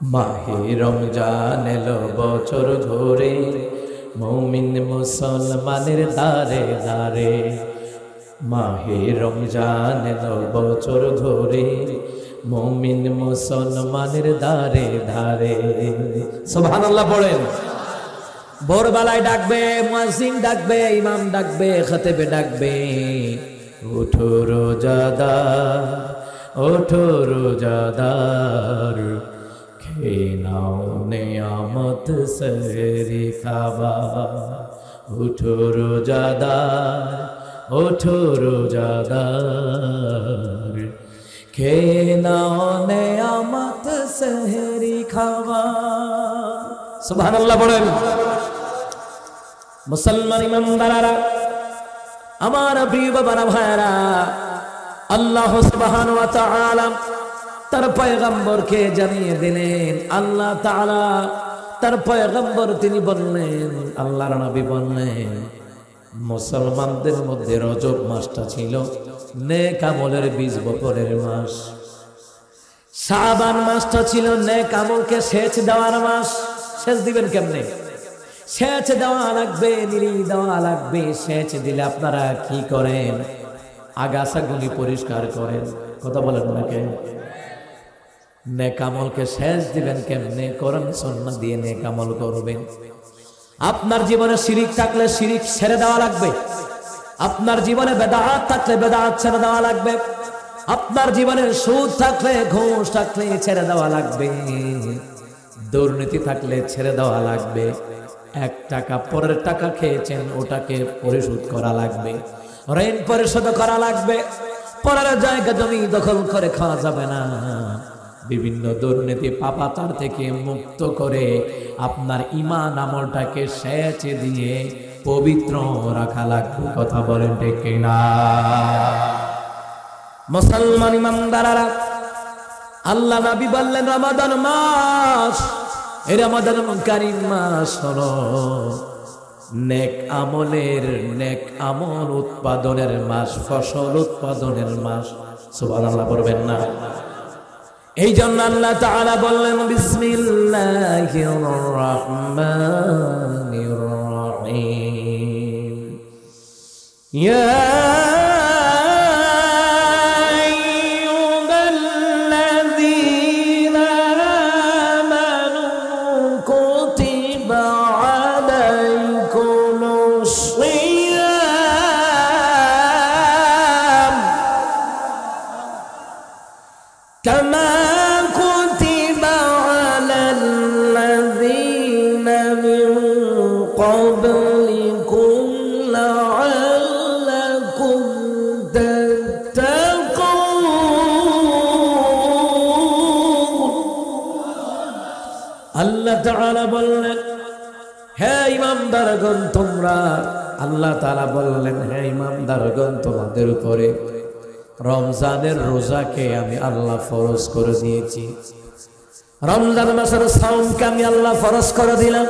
মাহে রমজান এলো বছর ঘুরে, মুমিন মুসলমানের দারে দারে। মাহে রমজান এলো বছর ঘুরে, মুমিন মুসলমানের দারে দারে। সুবহানাল্লাহ পড়েন। ভোরবেলায় ডাকবে মুয়াজ্জিন, ডাকবে ইমাম, ডাকবে খতিব, ডাকবে ওঠো রোজাদার, ওঠো রোজাদার, খেয়ে নাও নেয়ামত সেহরি খাবার। ওঠো রোজাদার, ওঠো রোজাদার, খেয়ে নাও নেয়ামত সেহরি খাবার। সুবহানাল্লাহ বলেন। মুসলমান ইমানদারেরা, আমার প্রিয় বাবারা, ভাইরা, আল্লাহ সুবহানাহু ওয়া তাআলা তার পয়গম্বরকে জানিয়ে দিলেন। আল্লাহ তাআলা তার পয়গম্বর তিনি বললেন, আল্লাহর নবী বললেন, মুসলমানদের মধ্যে রজব মাসটা ছিল নেক আমলের বীজ বপনের মাস। শাবান মাসটা ছিল নেক আমলকে সেচ দেওয়ার মাস। সেচ দিবেন কেমনে? সেচ দেওয়া লাগবে, নিরি দেওয়া লাগবে। সেচ দিলে আপনারা কি করেন? আগাছাগুলি পরিষ্কার করেন। কথা বলেন না কেন? নেক আমলকে সেচ দিবেন কেমনে? কোরআন সুন্নাহ দিয়ে নেক আমল করবেন। আপনার জীবনে শিরিক থাকলে শিরিক ছেড়ে দেওয়া লাগবে। আপনার জীবনে বেদাত থাকলে বেদাত ছেড়ে দেওয়া লাগবে। আপনার জীবনে সুদ থাকলে, ঘুষ থাকলে ছেড়ে দেওয়া লাগবে। দুর্নীতি থাকলে ছেড়ে দেওয়া লাগবে। 1 টাকা পরের টাকা খেয়েছেন, ওটাকে পরিশোধ করা লাগবে। ঋণ পরিশোধ করা লাগবে। পরের জায়গা জমি দখল করে খাওয়া যাবে না। বিভিন্ন দুর্নীতি পাপাচার থেকে মুক্ত করে আপনার ঈমান আমলটাকে সেচ দিয়ে পবিত্র রাখা লাগবে। কথা বলেন ঠিক কিনা? মুসলমান ইমানদারেরা, আল্লাহ নবী বললেন, রমাদান মাস, এই রমাদান কারীম মাস হলো নেক আমলের, নেক আমল উৎপাদনের মাস, ফসল উৎপাদনের মাস। সুবহানাল্লাহ পড়বেন না? এই জন্য আল্লাহ তাআলা বললেন, বিসমিল্লাহির রহমানির রহিম, ইয়া كما كتب على الذين من قبلكم لعلكم تتقون। আল্লাহ তাআলা বললেন, হে ইমানদারগণ তোমরা, আল্লাহ তাআলা বললেন, হে ইমানদারগণ তোমাদের উপরে রমজানের রোজাকে আমি আল্লাহ ফরজ করে দিয়েছি। রমজান মাসের সাওমকে আমি আল্লাহ ফরজ করে দিলাম।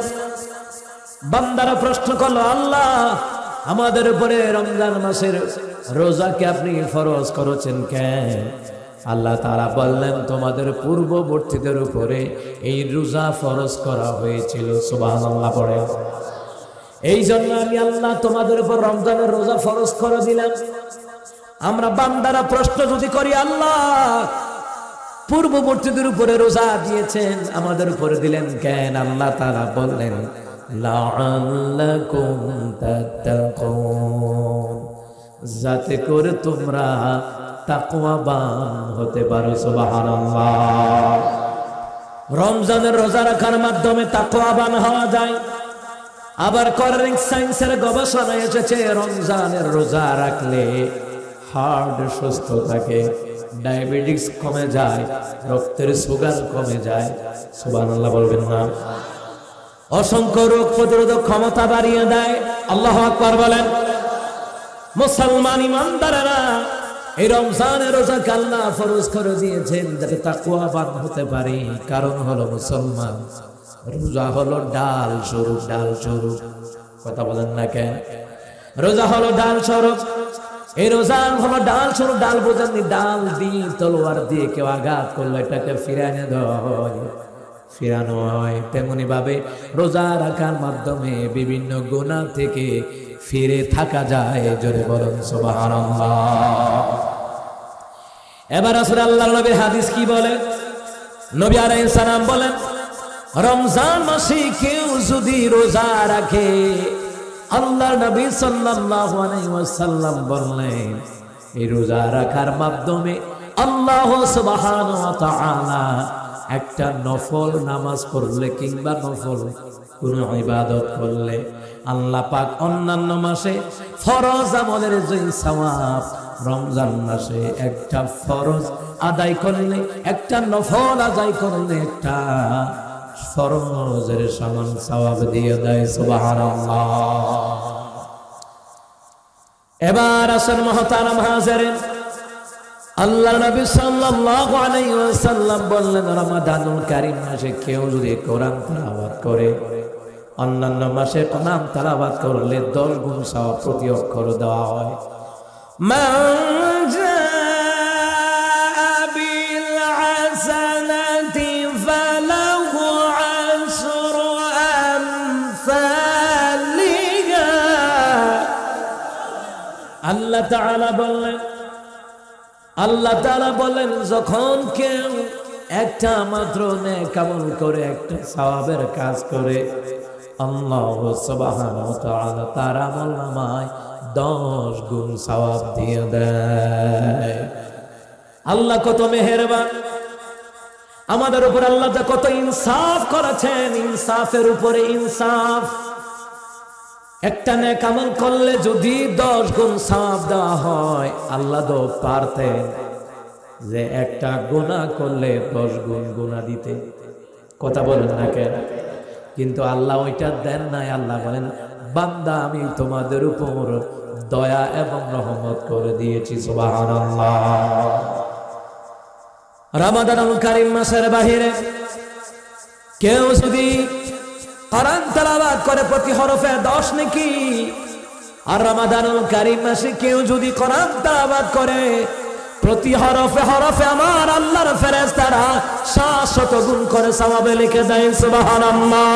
বান্দারা প্রশ্ন করলো, আল্লাহ আমাদের উপরে রমজান মাসের রোজাকে আপনি ফরজ করেছেন কেন? আল্লাহ তাআলা বললেন, তোমাদের পূর্ববর্তীদের উপরে এই রোজা ফরজ করা হয়েছিল। সুবহানাল্লাহ পড়ে। এই জন্য আমি আল্লাহ তোমাদের উপর রমজানের রোজা ফরজ করে দিলাম। আমরা বান্দারা প্রশ্ন যদি করি, আল্লাহ পূর্ববর্তীদের উপরে রোজা দিয়েছেন, আমাদের উপরে দিলেন কেন? আল্লাহ তাআলা বললেন, লাআল্লাকুম তাত্তাকুন, যাতে করে তোমরা তাকওয়াবান হতে পারো। সুবহানাল্লাহ। রমজানের রোজা রাখার মাধ্যমে তাকওয়াবান হওয়া যায়। আবার কোরিয়ান সায়েন্সের গবেষণায় এসেছে, রমজানের রোজা রাখলে হার্ট সুস্থ থাকে, ডায়াবেটিস কমে যায়, রক্তের সুগার কমে যায়। সুবহানাল্লাহ বলবেন না? অসংখ্য রোগ প্রতিরোধক ক্ষমতা বাড়িয়ে দেয়। আল্লাহু আকবার বলেন। মুসলমান ইমানদারেরা, এই রমজানের রোজাকে আল্লাহ ফরজ করে দিয়েছেন যাতে তাকওয়াবান হতে পারি। কারণ হলো মুসলমান, রোজা হলো ডাল স্বরূপ, ডাল স্বরূপ। কথা বলেন না কেন? রোজা হলো ডাল স্বরূপ। এই রোজা হলো ডাল স্বরূপ। ডাল বোঝেননি? ডাল দিয়ে তলোয়ার দিয়ে কেউ আঘাত করলে এটাকে ফিরে এনে দেওয়া হয়। ফিরানো হয়। তেমনি ভাবে রোজা রাখার মাধ্যমে বিভিন্ন গুনাহ থেকে ফিরে থাকা যায়। জোরে বলুন সুবহানাল্লাহ। এবার আসলে আল্লাহর নবীর হাদিস কি বলে? নবী আলাইহিস সালাম বলেন, রমজান মাসে কেউ যদি রোজা রাখে, আল্লাহর নবী সাল্লাল্লাহু আলাইহি ওয়াসাল্লাম বললেন, এই রোজা রাখার মাধ্যমে আল্লাহ সুবহানাহু ওয়া তাআলা একটা নফল নামাজ পড়লে কিংবা নফল কোন ইবাদত করলে আল্লাহ পাক অন্যান্য মাসে ফরজ আমলের যে সওয়াব, রমজান মাসে একটা ফরজ আদায় করলে, একটা নফল আদায় করলে একটা ফরজের সমান সওয়াব দিয়ে দেয়। সুবহানাল্লাহ। এবার আসেন মুহতারাম হাজিরিন, আল্লাহর নবী সাল্লাল্লাহু আলাইহি ওয়াসাল্লাম বললেন, রমাদানুল কারীম মাসে কেউ যদি কোরআন তেলাওয়াত করে, অন্যান্য মাসে কোরআন তেলাওয়াত করলে 10 গুণ সওয়াব প্রতি অক্ষর দেওয়া হয়। মান জাআ বিল হাসানাতি ফালাহু আশরু আমসালিহা। আল্লাহ তাআলা বলেন, যখন কেউ একটা মাত্র নেক আমল করে, একটা সওয়াবের কাজ করে, আল্লাহ সুবহানাহু ওয়া তাআলা তার আমলনামায় 10 গুণ সওয়াব দিয়ে দেয়। আল্লাহ কত মেহেরবান আমাদের উপর, আল্লাহ কত ইনসাফ করেছেন, ইনসাফের উপরে ইনসাফ। একটা নেক আমল করলে যদি 10 গুণ সওয়াব দেওয়া হয়, আল্লাহ তো পারতেন যে একটা গুনাহ করলে 10 গুণ গুনাহ দিতে। কথা বলেন না কেন? কিন্তু আল্লাহ ওইটা দেন নাই। আল্লাহ বলেন, বান্দা আমি তোমাদের উপর দয়া এবং রহমত করে দিয়েছি। সুবহানাল্লাহ। রমাদানুল কারীম মাসের বাহিরে কেউ যদি কোরআন তেলাওয়াত করে প্রতি হরফে 10 নেকি, আর রমাদানুল কারীম মাসে কেউ যদি কোরআন তেলাওয়াত করে প্রতি হরফে হরফে আমার আল্লাহর ফেরেশতারা 700 গুণ করে সওয়াব লিখে দেয়। সুবহানাল্লাহ।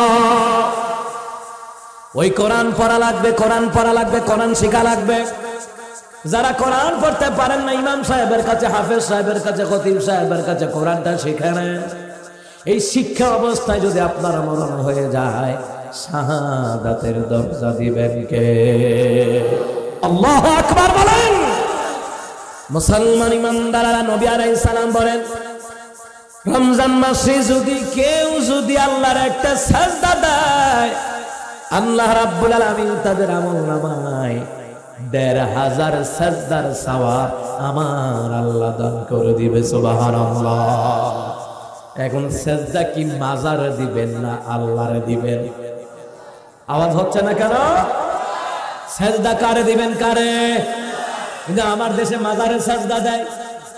ওই কোরআন পড়া লাগবে, কোরআন পড়া লাগবে, কোরআন শেখা লাগবে। যারা কোরআন পড়তে পারেন না, ইমাম সাহেবের কাছে, হাফেজ সাহেবের কাছে, খতিব সাহেবের কাছে কোরআনটা শিখে নেন। এই শিক্ষা অবস্থায় যদি আপনার মরণ হয়ে যায়, শাহাদাতের দরজা দিবেন কে? আল্লাহু আকবার বলেন। মুসলমান ইমানদাররা, নবী আলাইহিস সালাম বলেন, রমজান মাসে যদি কেউ যদি আল্লাহর একটা সাজদা দেয়, আল্লাহ রাব্বুল আলামিন তাদের আমলনামায় ১৫০০ সাজদার সওয়াব আমার আল্লাহ দান করে দিবে। সুবহানাল্লাহ। এখন সাজদা কি মাজারে দিবেন না আল্লাহরে দিবেন? আওয়াজ হচ্ছে না কেন? সাজদা কারে দিবেন? কারে? কিন্তু আমার দেশে মাজারে সাজদা দেয়,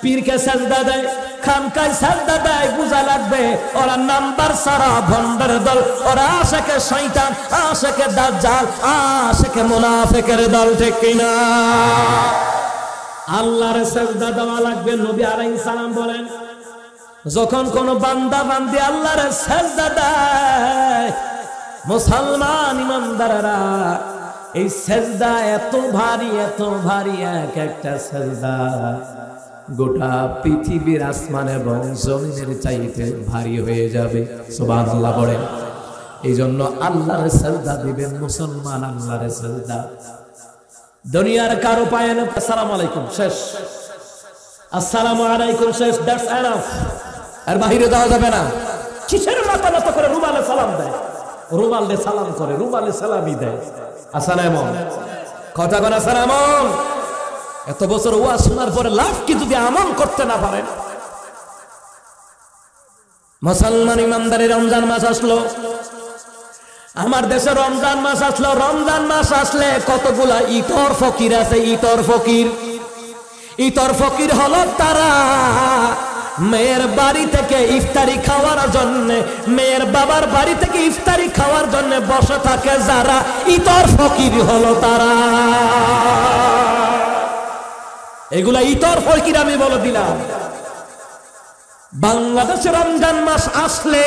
পীরকে সাজদা দেয়, খানকায় সাজদা দেয়। বুঝা লাগবে ওরা নাম্বার সারা ভন্ডার দল, ওরা আশেকে শয়তান, আশেকে দাজ্জাল, আশেকে মুনাফিকের দল। ঠিক কিনা? আল্লাহর সাজদা দেওয়া লাগবে। নবী আলাইহিস সালাম বলেন, যখন কোন বান্দা বান্দি আল্লাহর সাজদা দেয়, মুসলমান ইমানদাররা, এই সাজদা এত ভারী, এত ভারী, এক একটা সাজদা গোটা পৃথিবীর আসমান এবং জমিনের চাইতে ভারী হয়ে যাবে। সুবহানাল্লাহ বলেন। এই জন্য আল্লাহর সাজদা দিবেন মুসলমান, আল্লাহর সাজদা। দুনিয়ার কারো পায় না আসসালামু আলাইকুম শেষ, আসসালামু আলাইকুম শেষ, দ্যাটস এনাফ। আর বাহিরে দেওয়া যাবে না। কিসের মাথা নত করে রুমালে সালাম দেয়, রুমালে সালাম করে, রুমালে সালামই দেয়। আসসালামু কথা বলে আসসালামু। এত বছর ওয়াজ শোনার পরে লাভ কি যদি আমল করতে না পারেন? মুসলমান ইমানদারের রমজান মাস আসলো, আমার দেশে রমজান মাস আসলো। রমজান মাস আসলে কতগুলা ইতর ফকির আছে। ইতর ফকির, ইতর ফকির হলো তারা মেয়ের বাড়ি থেকে ইফতারি খাওয়ার জন্য, মেয়ের বাবার বাড়ি থেকে ইফতারি খাওয়ার জন্য বসে থাকে যারা, ইতর ফকির হলো তারা। এগুলা ইতর ফকির আমি বলে দিলাম। বাংলাদেশে রমজান মাস আসলে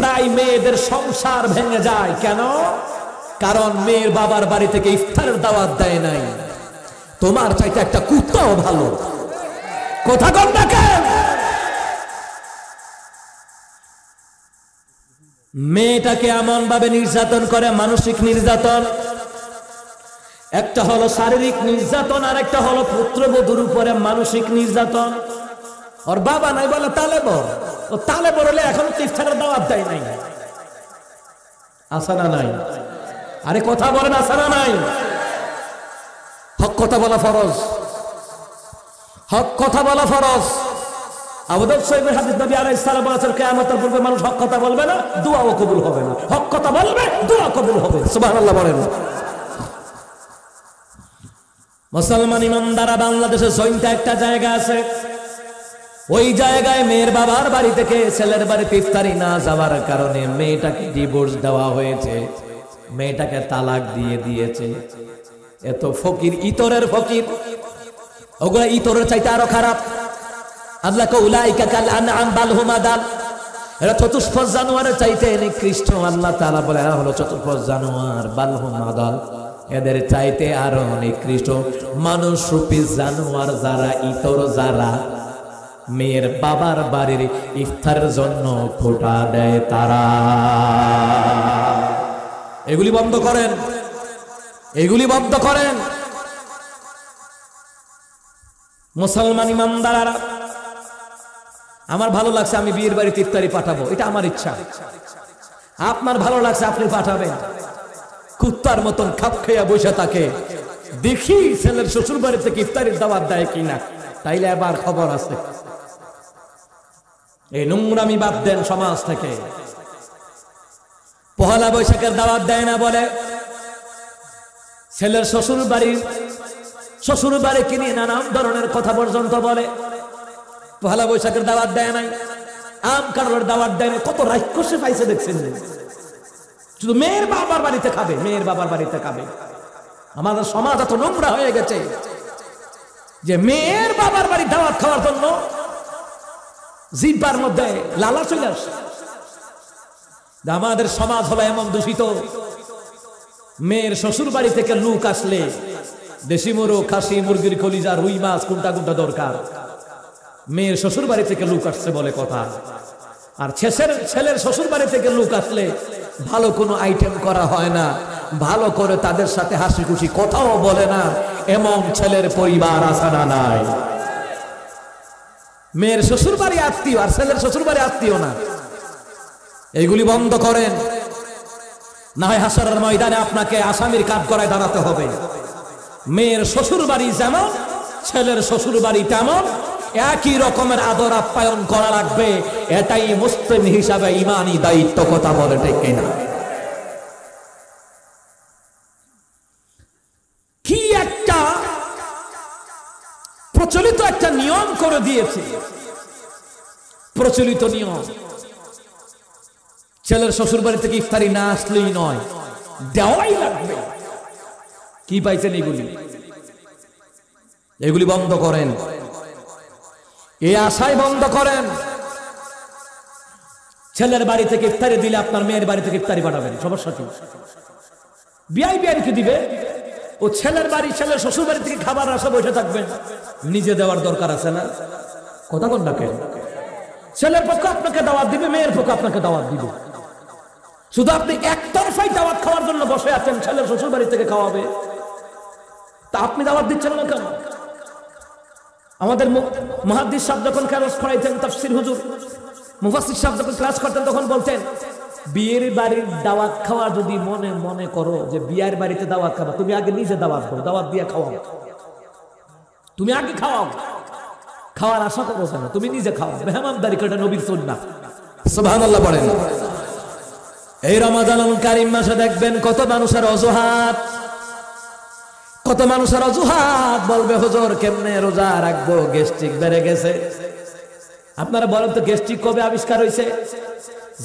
প্রায় মেয়েদের সংসার ভেঙে যায়। কেন? কারণ মেয়ের বাবার বাড়ি থেকে ইফতারের দাওয়াত দেয় নাই। তোমার চাইতে একটা কুত্তাও ভালো। কথা কম দেখেন। মেয়েটাকে এমন ভাবে নির্যাতন করে, মানসিক নির্যাতন। একটা হলো শারীরিক নির্যাতন, আর একটা হলো পুত্রবধূর উপরে মানসিক নির্যাতন। ওর বাবা নাই বলে তালেবর। ও তালেবর হলে এখন ইফতারের দাওয়াত দেয় নাই। আসে না নাই? আরে কথা বলেন, আসে না নাই? হক কথা বলা ফরজ। হক কথা বলা ফরজ। আবু দাউদ শরীফের হাদিস, নবী আলাইহিস সালাম বলেছেন, কিয়ামতের পূর্বে মানুষ হক কথা বলবে না, দোয়াও কবুল হবে না। হক কথা বলবে, দোয়া কবুল হবে। সুবহানাল্লাহ বলেন। মুসলমান ইমানদাররা বাংলাদেশে জয়ন্তা একটা জায়গা আছে, ওই জায়গায় মেয়ের বাবার বাড়ি থেকে ছেলের বাড়িতে ইফতারি না যাওয়ার কারণে মেয়েটাকে ডিভোর্স দেওয়া হয়েছে, মেয়েটাকে তালাক দিয়ে দিয়েছে। এত ফকির, ইতরের ফকির। ওগুলা ইতরের চাইতে আরো খারাপ। আল্লাহ কে উলাইকা কাল আনআম বাল হুম আদাল, এরা চতুষ্পদ জানোয়ারের চাইতে নিকৃষ্ট। আল্লাহ তাআলা বলে এরা হলো চতুষ্পদ জানোয়ার, বাল হুম আদাল, এদের চাইতে আরো নিকৃষ্ট। মানুষ রূপী জানোয়ার যারা, ইতর যারা, মেয়ের বাবার বাড়ির ইফতারের জন্য খোটা দেয় তারা। এগুলি বন্ধ করেন, এগুলি বন্ধ করেন। মুসলমান ইমানদাররা, আমার ভালো লাগছে আমি বিয়ের বাড়িতে ইফতারি পাঠাবো, এটা আমার ইচ্ছা। আপনার ভালো লাগছে আপনি পাঠাবেন। কুত্তার মতন খাপ খেয়ে বসে থাকে, দেখি ছেলের শ্বশুর বাড়ি থেকে ইফতারির দাওয়াত দেয় কিনা, তাইলে আবার খবর আছে। এই নোংরামি বাদ দেন সমাজ থেকে। পহেলা বৈশাখের দাওয়াত দেয় না বলে ছেলের শ্বশুর বাড়ি কিনে নানান ধরনের কথা পর্যন্ত বলে। পহেলা বৈশাখের দাওয়াত দেয় নাই, আম কাঁঠালের দাওয়াত দেয় নাই। কত রাক্ষসে পাইছে দেখছেন? শুধু মেয়ের বাবার বাড়িতে খাবে, মেয়ের বাবার বাড়িতে খাবে। আমাদের সমাজ এত নোংরা হয়ে গেছে যে মেয়ের বাবার বাড়ি দাওয়াত খাওয়ার জন্য জিহ্বার মধ্যে লালা চলে আসে। আমাদের সমাজ হলো এমন দূষিত, মেয়ের শ্বশুর বাড়ি থেকে লোক আসলে দেশি মোরগ, খাসি, মুরগির কলিজা, রুই মাছ কোনটা কোনটা দরকার, মেয়ের শ্বশুর বাড়ি থেকে লোক আসছে বলে কথা। আর ছেলের শ্বশুর বাড়ি থেকে লোক আসলে ভালো কোনো আইটেম করা হয় না, ভালো করে তাদের সাথে হাসি খুশি কথাও বলে না। এমন ছেলের পরিবার আছে না নাই? মেয়ের শ্বশুর বাড়ি আত্মীয় আর ছেলের শ্বশুর বাড়ি আত্মীয় না। এইগুলি বন্ধ করেন, না হয় হাসরের ময়দানে আপনাকে আসামির কাঠগড়ায় দাঁড়াতে হবে। মেয়ের শ্বশুর বাড়ি যেমন, ছেলের শ্বশুর বাড়ি তেমন, একই রকমের আদর আপ্যায়ন করা লাগবে। এটাই মুসলিম হিসাবে ইমানি দায়িত্ব। কথা বলে ঠিক কিনা? কি একটা প্রচলিত একটা নিয়ম করে দিয়েছে, প্রচলিত নিয়ম। ছেলের শ্বশুর বাড়ি থেকে ইফতারি না আসলেই নয়, দেওয়াই লাগবে। কি পাইছেন? এগুলি বন্ধ করেন, এই আশাই বন্ধ করেন। ছেলের বাড়ি থেকে ইফতারি দিলে আপনার মেয়ের বাড়ি থেকে ইফতারি পাঠাবেন, সমস্যা কি? বিআই কি দিবে? ও ছেলের বাড়ি, ছেলের শ্বশুর বাড়ি থেকে খাবার আসা বসে থাকবেন, নিজে দেওয়ার দরকার আছে না? কথা কোন ডাকে? ছেলের পক্ষ আপনাকে দাওয়াত দিবে, মেয়ের পক্ষ আপনাকে দাওয়াত দিবে। শুধু আপনি একতরফাই দাওয়াত খাওয়ার জন্য বসে আছেন, ছেলের শ্বশুর বাড়ি থেকে খাওয়াবে, তা আপনি দাওয়াত দিচ্ছেন না কেন? আমাদের মুহাদ্দিস সাহেব যখন ক্লাস করাইতেন, তাফসীর হুজুর মুফাসসির সাহেব যখন ক্লাস করতেন, তখন বলতেন বিয়ের বাড়ির দাওয়াত খাওয়া যদি মনে মনে করো যে বিয়ের বাড়িতে দাওয়াত খাবা, তুমি আগে নিজে দাওয়াত করো, দাওয়াত দিয়ে খাওয়াও। তুমি আগে খাওয়াও, খাওয়ার আশা করো না, তুমি নিজে খাও। মেহমানদারি করে নবীর সুন্নাহ। সুবহানাল্লাহ বলেন। এই রমাদানুল কারীম মাসে দেখবেন কত মানুষের অজুহাত, কত মানুষের অজুহাত। বলবে হুজুর কেমনে রোজা রাখবো, গ্যাস্ট্রিক বেড়ে গেছে। আপনারা বলেন তো গ্যাস্ট্রিক কবে আবিষ্কার হয়েছে?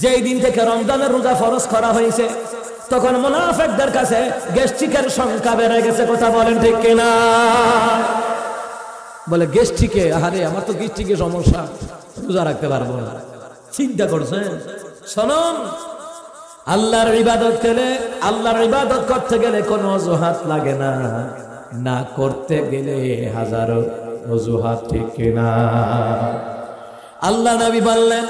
যেই দিন থেকে রমজানের রোজা ফরজ করা হয়েছে, তখন মুনাফিকদের কাছে গ্যাস্ট্রিকের সংখ্যা বেড়ে গেছে। কথা বলেন ঠিক কিনা? বলে গ্যাস্ট্রিকে, আরে আমার তো গ্যাস্ট্রিকের সমস্যা, রোজা রাখতে পারবো না। চিন্তা করছেন? শুনুন, আল্লাহর ইবাদত করতে গেলে কোনো অজুহাত লাগে না, না করতে গেলে হাজারো অজুহাত, ঠিক কিনা? আল্লাহ নবী বললেন,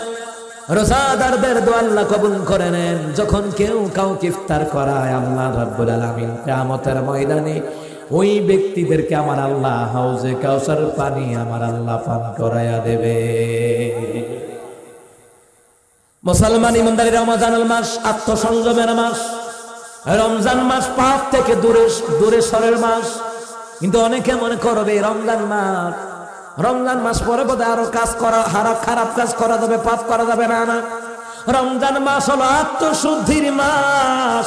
রোজাদারদের দোয়া আল্লাহ কবুল করে নেন। যখন কেউ কাউকে ইফতার করায় আল্লাহ রাব্বুল আলামিন কিয়ামতের ময়দানে ওই ব্যক্তিদেরকে আমার আল্লাহ হাউজে কাউসার পানি আমার আল্লাহ পান করায়া দেবে। মুসলমান ইমানদারি, রমজানুল মাস আত্মসংযমের মাস। রমজান মাস পাপ থেকে দূরে সরের মাস। কিন্তু অনেকে মনে করবে রমজান মাস পরে বোধহয় আরো কাজ করা, খারাপ কাজ করা যাবে, পাপ করা যাবে না। না, রমজান মাস হলো আত্মশুদ্ধির মাস।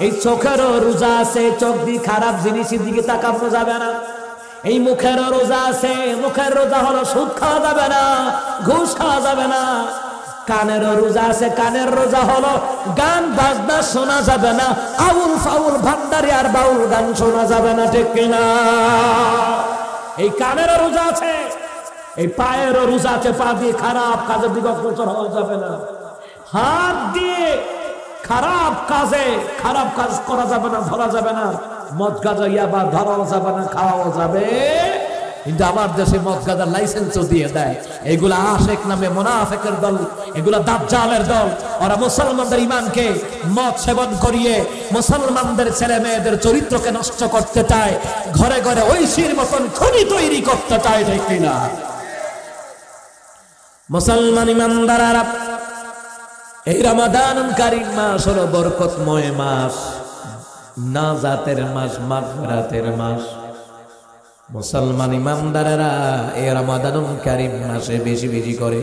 এই চোখেরও রোজা আছে, চোখ দিয়ে খারাপ জিনিসের দিকে তাকানো যাবে না। এই মুখেরও রোজা আছে, মুখের রোজা হলো সুদ খাওয়া যাবে না, ঘুষ খাওয়া যাবে না। কানেরও রোজা আছে, কানের রোজা হলো গান বাজনা শোনা যাবে না, আউল ফাউল ভান্ডারি আর বাউল গান শোনা যাবে না, ঠিক কিনা? এই কানেরও রোজা আছে, এই পায়েরও রোজা আছে, পা দিয়ে খারাপ কাজের দিকে অগ্রসর হওয়া যাবে না। হাত দিয়ে খারাপ কাজ করা যাবে না, ধরা যাবে না। মদ গাঁজা ইয়াবা ধরাও যাবে না, খাওয়াও যাবে। কিন্তু আমার দেশে মদ গাঁজার লাইসেন্সও দিয়ে দেয়। এগুলা আশেক নামে মুনাফিকের দল, এগুলা দাজ্জালের দল। ওরা মুসলমানদের ঈমানকে মদ সেবন করিয়ে মুসলমানদের ছেলে মেয়েদের চরিত্রকে নষ্ট করতে চায়, ঘরে ঘরে ঐশীর মতন খনি তৈরি করতে চায়, ঠিক কিনা? মুসলমান ঈমানদাররা, এই রমাদানুল কারীম মাস হলো বরকতময় মাস, নাজাতের মাস, মাগফিরাতের মাস। মুসলমান ইমানদারেরা এই রমাদানুল কারীম মাসে বেশি বেশি করে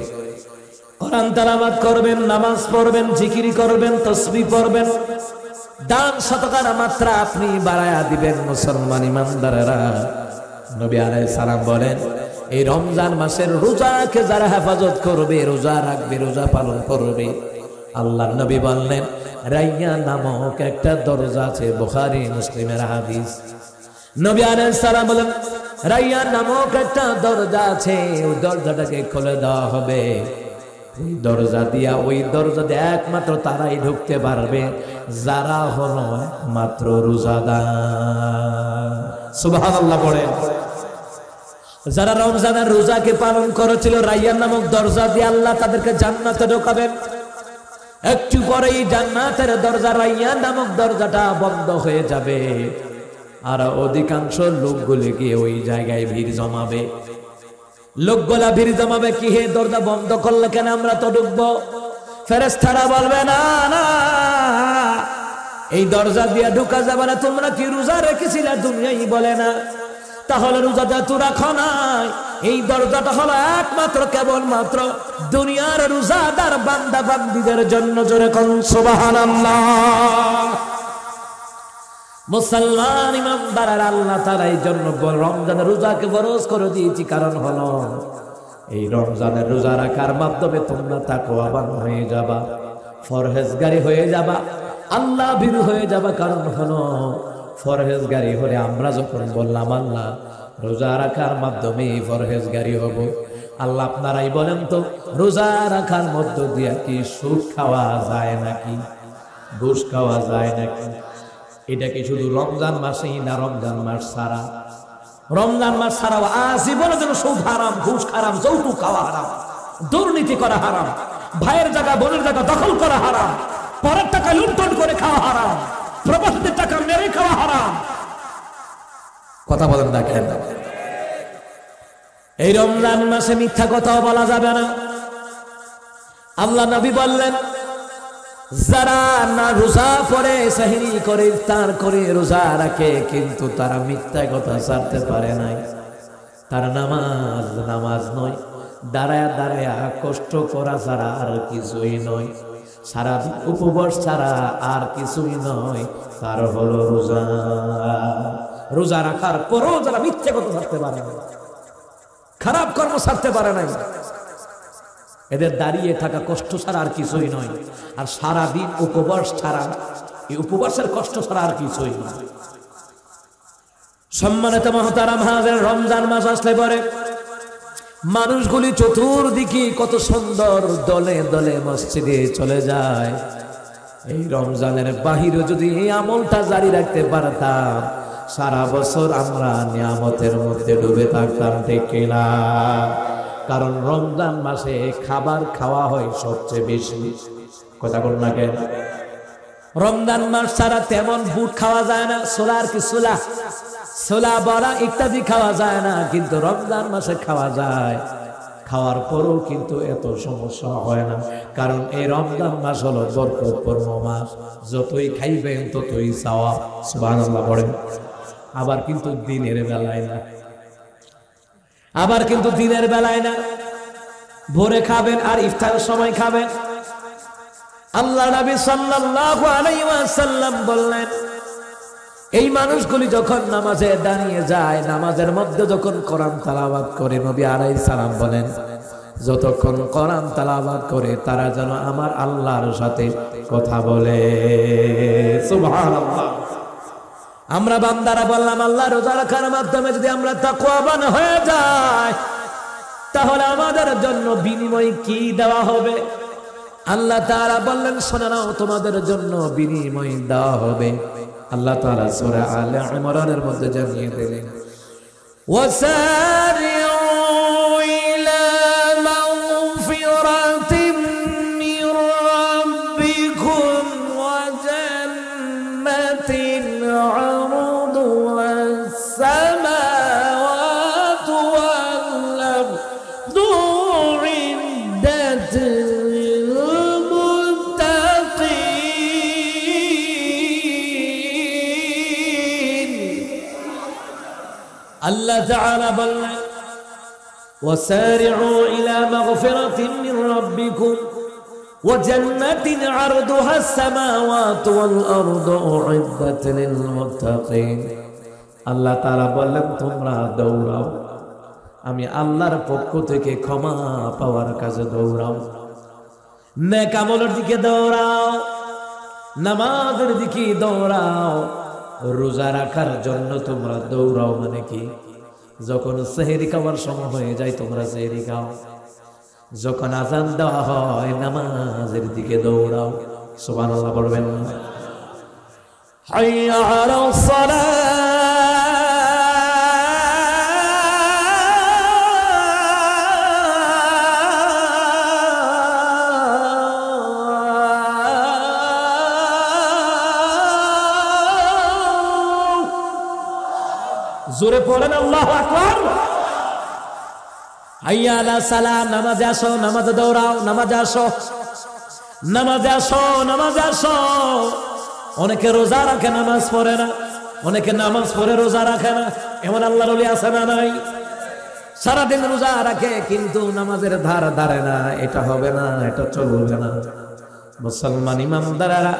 কোরআন তেলাওয়াত করবেন, নামাজ পড়বেন, জিকির করবেন, তাসবিহ পড়বেন, দান সদকার মাত্রা আপনি বাড়ায়া দিবেন। মুসলমান ইমানদারেরা, নবী আলাইহিস সালাম বলেন, এই রমজান মাসের রোজাকে যারা হেফাজত করবে, রোজা রাখবে, রোজা পালন করবে, আল্লাহর নবী বললেন রাইয়ান নামক একটা দরজা আছে, বুখারী মুসলিমের হাদিস। নবী আলাইহিস সালাম বলেন রাইয়ান নামক একটা দরজা আছে, ওই দরজাটাকে খুলে দেওয়া হবে। ওই দরজা দিয়ে একমাত্র তারাই ঢুকতে পারবে যারা হলো একমাত্র রোজাদার। সুবহানাল্লাহ পড়ে। যারা রমজানের রোজাকে পালন করেছিল, রাইয়ান নামক দরজা দিয়ে আল্লাহ তাদেরকে জান্নাতে ঢোকাবেন। একটু পরেই জান্নাতের দরজা, রাইয়ান নামক দরজাটা বন্ধ হয়ে যাবে, আর অধিকাংশ লোকগুলি গিয়ে ওই জায়গায় ভিড় জমাবে। লোকগুলা ভিড় জমাবে, কি হে দরজা বন্ধ করলে কেন, আমরা তো ঢুকবো। ফেরেশতারা বলবে না না, এই দরজা দিয়ে ঢোকা যাবে না, তোমরা কি রোজা রেখেছিলে? দুনিয়াই বলে না। তাহলে রোজাটা তো রাখো নাই। এই দরজাটা হলো একমাত্র কেবলমাত্র দুনিয়ার রোজাদার বান্দা বান্দীদের জন্য। জোরে কোন সুবহানাল্লাহ। মুসলমান ইমানদার, আল্লাহ তাআলা এই জন্য রমজানের রোজাকে ফরজ করে দিয়েছি। কারণ হলো এই রমজানের রোজা রাখার মাধ্যমে তোমরা তাকওয়াবান হয়ে যাবা, ফরহেজগারি হয়ে যাবা, আল্লাহ ভীরু হয়ে যাবা। কারণ হলো ফরহেজগারি হলে, আমরা যখন বললাম আল্লাহ রোজা রাখার মাধ্যমে ফরহেজগারি হব, আল্লাহ আপনারাই বলেন তো, রোজা রাখার মধ্য দিয়ে কি সুদ খাওয়া যায় নাকি, ঘুষ খাওয়া যায় নাকি? এটা কি শুধু রমজান মাসেই না রমজান মাস ছাড়া? রমজান মাস ছাড়াও আজীবন যেন সুদ হারাম, ঘুষ হারাম, যৌতুক খাওয়া হারাম, দুর্নীতি করা হারাম, ভাইয়ের জায়গা বোনের জায়গা দখল করা হারাম, পরের টাকা লুণ্ঠন করে খাওয়া হারাম, প্রবাসীদের টাকা মেরে খাওয়া হারাম। কথা বলেন না কেন? এই রমজান মাসে মিথ্যা কথাও বলা যাবে না। আল্লাহ নবী বললেন, যারা না রোজা পড়ে, সেহরি করে, ইফতার করে, রোজা রাখে, কিন্তু তারা মিথ্যা কথা ছাড়তে পারে নাই, তার নামাজ নয়, দাঁড়ায়া দাঁড়ায়া কষ্ট করা ছাড়া আর কিছুই নয়, সারা উপবাস ছাড়া আর কিছুই নয়, তার হলো রোজা। রোজা রাখার পরও যারা মিথ্যা কথা ছাড়তে পারে না, খারাপ কর্ম ছাড়তে পারে নাই, এদের দাঁড়িয়ে থাকা কষ্ট ছাড়া আর কিছুই নয়। আর সারাদিন উপবাস ছাড়া, এই উপবাসের কষ্ট ছাড়া আর কিছুই নয়। সম্মানিত মুহতারাম হাজির, রমজান মাস আসলে পরে মানুষগুলি চতুর্দিকে কত সুন্দর দলে দলে মসজিদে চলে যায়। এই রমজানের বাহিরে যদি এই আমলটা জারি রাখতে পারতাম, সারা বছর আমরা নিয়ামতের মধ্যে ডুবে থাকতাম, ঠিক কিনা? কারণ রমজান মাসে খাবার খাওয়া হয় সবচেয়ে বেশি। কথা বল না কেন? রমজান মাস ছাড়া তেমন বুট খাওয়া যায় না, ছোলার কি ছোলা বড়া ইত্যাদি খাওয়া যায় না, কিন্তু রমজান মাসে খাওয়া যায়। খাওয়ার পরও কিন্তু এত সমস্যা হয় না, কারণ এই রমজান মাস হলো বরকতপূর্ণ মাস। যতই খাইবেন ততই সওয়াব। সুবহানাল্লাহ পড়েন। আবার কিন্তু দিনের বেলায় না, ভোরে খাবেন আর ইফতারের সময় খাবেন। আল্লাহ নবী সাল্লাল্লাহু আলাইহি ওয়াসাল্লাম বললেন, এই মানুষগুলি যখন নামাজে দাঁড়িয়ে যায়, নামাজের মধ্যে যখন কোরআন তেলাওয়াত করে, নবী আলাইহিস সালাম বলেন, যতক্ষণ কোরআন তেলাওয়াত করে তারা যেন আমার আল্লাহর সাথে কথা বলে। সুবহানাল্লাহ। আমরা বান্দারা বললাম, আল্লাহ রোজা রাখার মাধ্যমে যদি আমরা তাকওয়াবান হয়ে যাই, তাহলে আমাদের জন্য বিনিময় কি দেওয়া হবে? আল্লাহ তাআলা বললেন, শোনো নাও, তোমাদের জন্য বিনিময় দেওয়া হবে। আল্লাহ তাআলা সূরা আলে ইমরানের মধ্যে জানিয়ে দিলেন, ওয়াসারিউ ইলা মাগফিরাতিন মির রাব্বিকুম ওয়া জান্নাতিন আরদুহা আস-সামাওয়াতু ওয়াল আরদু উ'iddat লিল মুত্তাকিন। আল্লাহ তাআলা বললেন, ওয়াসারিউ ইলা মাগফিরাতিন মির রাব্বিকুম ওয়া জান্নাতিন আরদুহা আস-সামাওয়াতু ওয়াল আরদু উ'iddat লিল মুত্তাকিন। আল্লাহ তাআলা বললেন, তোমরা দৌড়াও, আমি আল্লাহর পক্ষ থেকে ক্ষমা পাওয়ার কাজে দৌড়াও, নেক আমলের দিকে দৌড়াও, নামাজের দিকে দৌড়াও, রোজা রাখার জন্য তোমরা দৌড়াও। মানে কি? যখন সেহরি খাওয়ার সময় হয়ে যায় তোমরা সেহরি খাও, যখন আজান দেওয়া হয় নামাজের দিকে দৌড়াও। সুবহানাল্লাহ পড়বেন না? হাইয়া আলাস সালাহ। জোরে পড়েন আল্লাহু আকবার। হাইয়া আলাস সালাহ। নামাজে আসো, নামাজে দৌড়াও, নামাজে আসো, নামাজে আসো, নামাজে আসো। অনেকে রোজা রাখে নামাজ পড়ে না, অনেকে নামাজ পড়ে রোজা রাখে না। এমন আল্লাহর ওলি আছে না নাই? সারাদিন রোজা রাখে কিন্তু নামাজের ধার ধারে না। এটা হবে না, এটা চলবে না। মুসলমান ইমানদারেরা,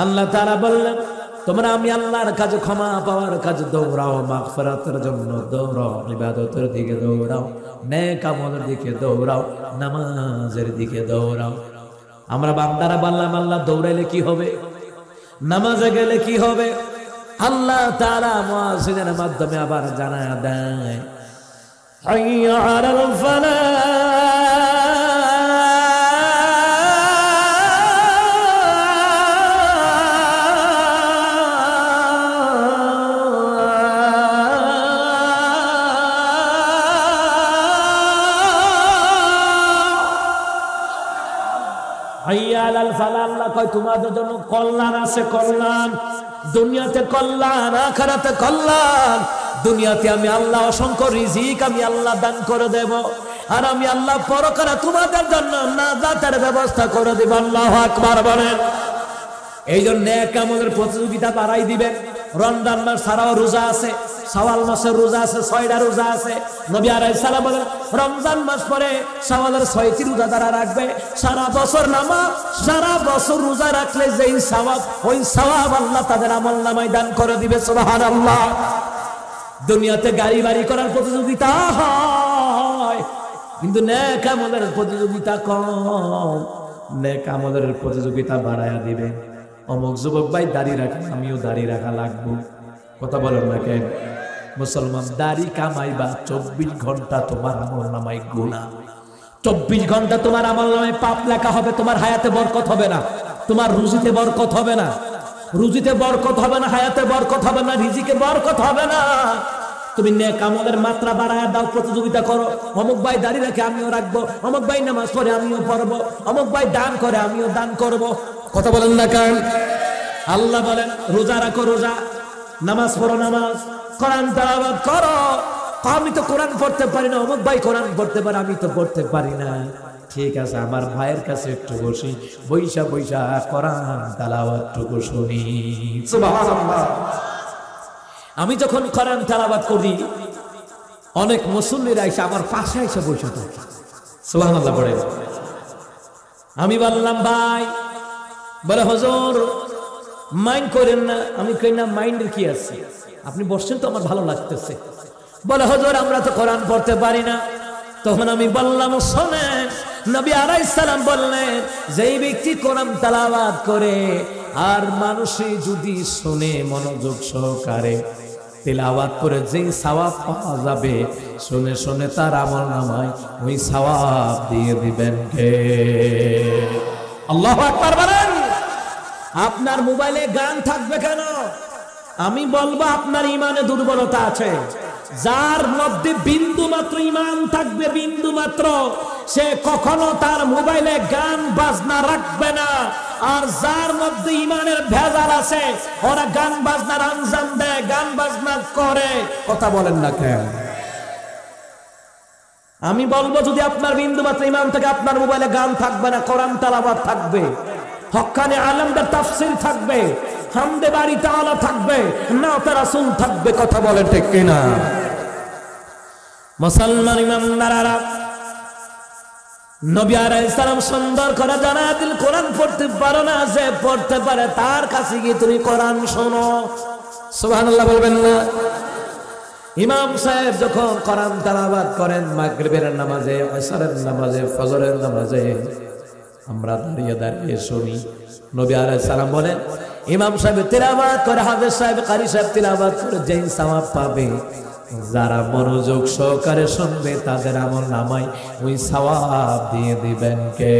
আল্লাহ তাআলা বললেন, তোমরা আমি আল্লাহর কাছে ক্ষমা পাওয়ার কাছে দৌড়াও, মাগফিরাতের জন্য দৌড়াও, ইবাদতের দিকে দৌড়াও, নেক আমলের দিকে দৌড়াও, নামাজের দিকে দৌড়াও। আমরা বান্দারা বললাম, আল্লাহ দৌড়াইলে কি হবে? নামাজে গেলে কি হবে? আল্লাহ তাআলা মুয়াজ্জিনের মাধ্যমে আবার জানায়া দেয়, হাইয়া আলাল ফালাহ। হাইয়া আলাল ফালাহ। আল্লাহ কয় তোমাদের জন্য কল্যাণ আছে, কল্যাণ। দুনিয়াতে কল্যাণ, আখিরাতে কল্যাণ। দুনিয়াতে আমি আল্লাহ অসংখ্য রিজিক আমি আল্লাহ দান করে দেব, আর আমি আল্লাহ পরকালে তোমাদের জন্য নাজাতের ব্যবস্থা করে দেব। আল্লাহু আকবার বলেন। এই জন্য নেক আমলের প্রতিযোগিতা বাড়াই দিবেন। রমজান মাস ছাড়াও রোজা আছে, শাওয়াল মাসের রোজা আছে, 6টা রোজা আছে। নবী আলাইহিস সালাম বলেন, রমজান মাস পরে শাওয়ালের 6টি রোজা যারা রাখবে, সারা বছর নামাজ, সারা বছর রোজা রাখলে যেই সওয়াব, ওই সওয়াব আল্লাহ তাদের আমলনামায় দান করে দিবে। সুবহানাল্লাহ। দুনিয়াতে গাড়ি বাড়ি করার প্রতিযোগিতা হয়, কিন্তু নেক আমলের প্রতিযোগিতা কম। নেক আমলের প্রতিযোগিতা বাড়ায়া দিবে। অমুক যুবক ভাই দাড়ি রাখেন, আমিও দাড়ি রাখা লাগবো। কথা বলেন না কেন? মুসলমান দাড়ি কামাইবা 24 ঘন্টা তোমার আমলনামায় গুনাহ, 24 ঘন্টা তোমার আমলনামায় পাপ লেখা হবে। তোমার হায়াতে বরকত হবে না, তোমার রুজিতে বরকত হবে না, রুজিতে বরকত হবে না, হায়াতে বরকত হবে না, রিজিকে বরকত হবে না। তুমি নেক আমলের মাত্রা বাড়ায় দাও, প্রতিযোগিতা করো। অমুক ভাই দাড়ি রাখে আমিও রাখবো, অমুক ভাই নামাজ পড়ে আমিও পড়বো, অমুক ভাই দান করে আমিও দান করব। কথা বলেন না কেন? আল্লাহ বলেন রোজা রাখো রোজা, নামাজ পড়ো নামাজ, কোরআন তেলাওয়াত করো। আমি তো কোরআন পড়তে পারি না, অমুক ভাই কোরআন পড়তে পারে, আমি তো পড়তে পারি না। ঠিক আছে, আমার ভাইয়ের কাছে একটু বসি, বৈশা বৈশা কোরআন তেলাওয়াতটুকু শুনি। সুবহানাল্লাহ। আমি যখন কোরআন তেলাওয়াত করি, অনেক মুসল্লিরা এসে আমার পাশে এসে বসে থাকে। সুবহানাল্লাহ পড়ে। আমি বললাম ভাই, বলে হুজুর মাইন্ড করেন না। আমি কই না, মাইন্ডের কি আছে, আপনি বসছেন তো আমার ভালো লাগতেছে। বলে হুজুর আমরা তো কোরআন পড়তে পারি না। তখন আমি বললাম শোনেন, নবী আলাইহিস সালাম বললেন যেই ব্যক্তি কোরআন তেলাওয়াত করে আর মানুষে যদি শুনে মনোযোগ সহকারে তেলাওয়াত করে যেই সওয়াব পাওয়া যাবে, শুনে শুনে তার আমলনামায় ওই সওয়াব দিয়ে দিবেন কে? আল্লাহু আকবার বলেন। আপনার মোবাইলে গান থাকবে কেন? আমি বলবো আপনার ইমানে দুর্বলতা আছে। যার মধ্যে বিন্দু মাত্র ইমান থাকবে, বিন্দু মাত্র, সে কখনো তার মোবাইলে গান বাজনা রাখবে না। আর যার মধ্যে ইমানের ভেজাল আছে, ওরা গান বাজনার আঞ্জাম দেয়, গান বাজনা করে। কথা বলেন না কেন? আমি বলবো যদি আপনার বিন্দু মাত্র ইমান থাকে, আপনার মোবাইলে গান থাকবে না, কোরআন তেলাওয়াত থাকবে, হক্কানি আলেমদের তাফসীর থাকবে, হামদে বাড়ি তাআলা থাকবে, নাতে রাসূল থাকবে। কথা বলেন ঠিক কিনা? মুসলমান ইমানদাররা, নবী আলাইহিস সালাম সুন্দর করে জানাতেন কোরআন পড়তে পারো না, যে পড়তে পারে তার কাছে গিয়ে তুমি কোরআন শোনো। সুবহানাল্লাহ বলবেন না? ইমাম সাহেব যখন কোরআন তেলাওয়াত করেন মাগরিবের নামাজে, আসরের নামাজে, ফজরের নামাজে, আমরা দাঁড়িয়ে দাঁড়িয়ে শুনি। নবী আলাইহিস সালাম বলেন ইমাম সাহেব তেলাওয়াত করে, হাফেজ সাহেব, কারি সাহেব তেলাওয়াত করে যেই সওয়াব পাবে, যারা মনোযোগ সহকারে শুনবে তাদের আমলনামায় ওই সওয়াব দিয়ে দিবেন কে?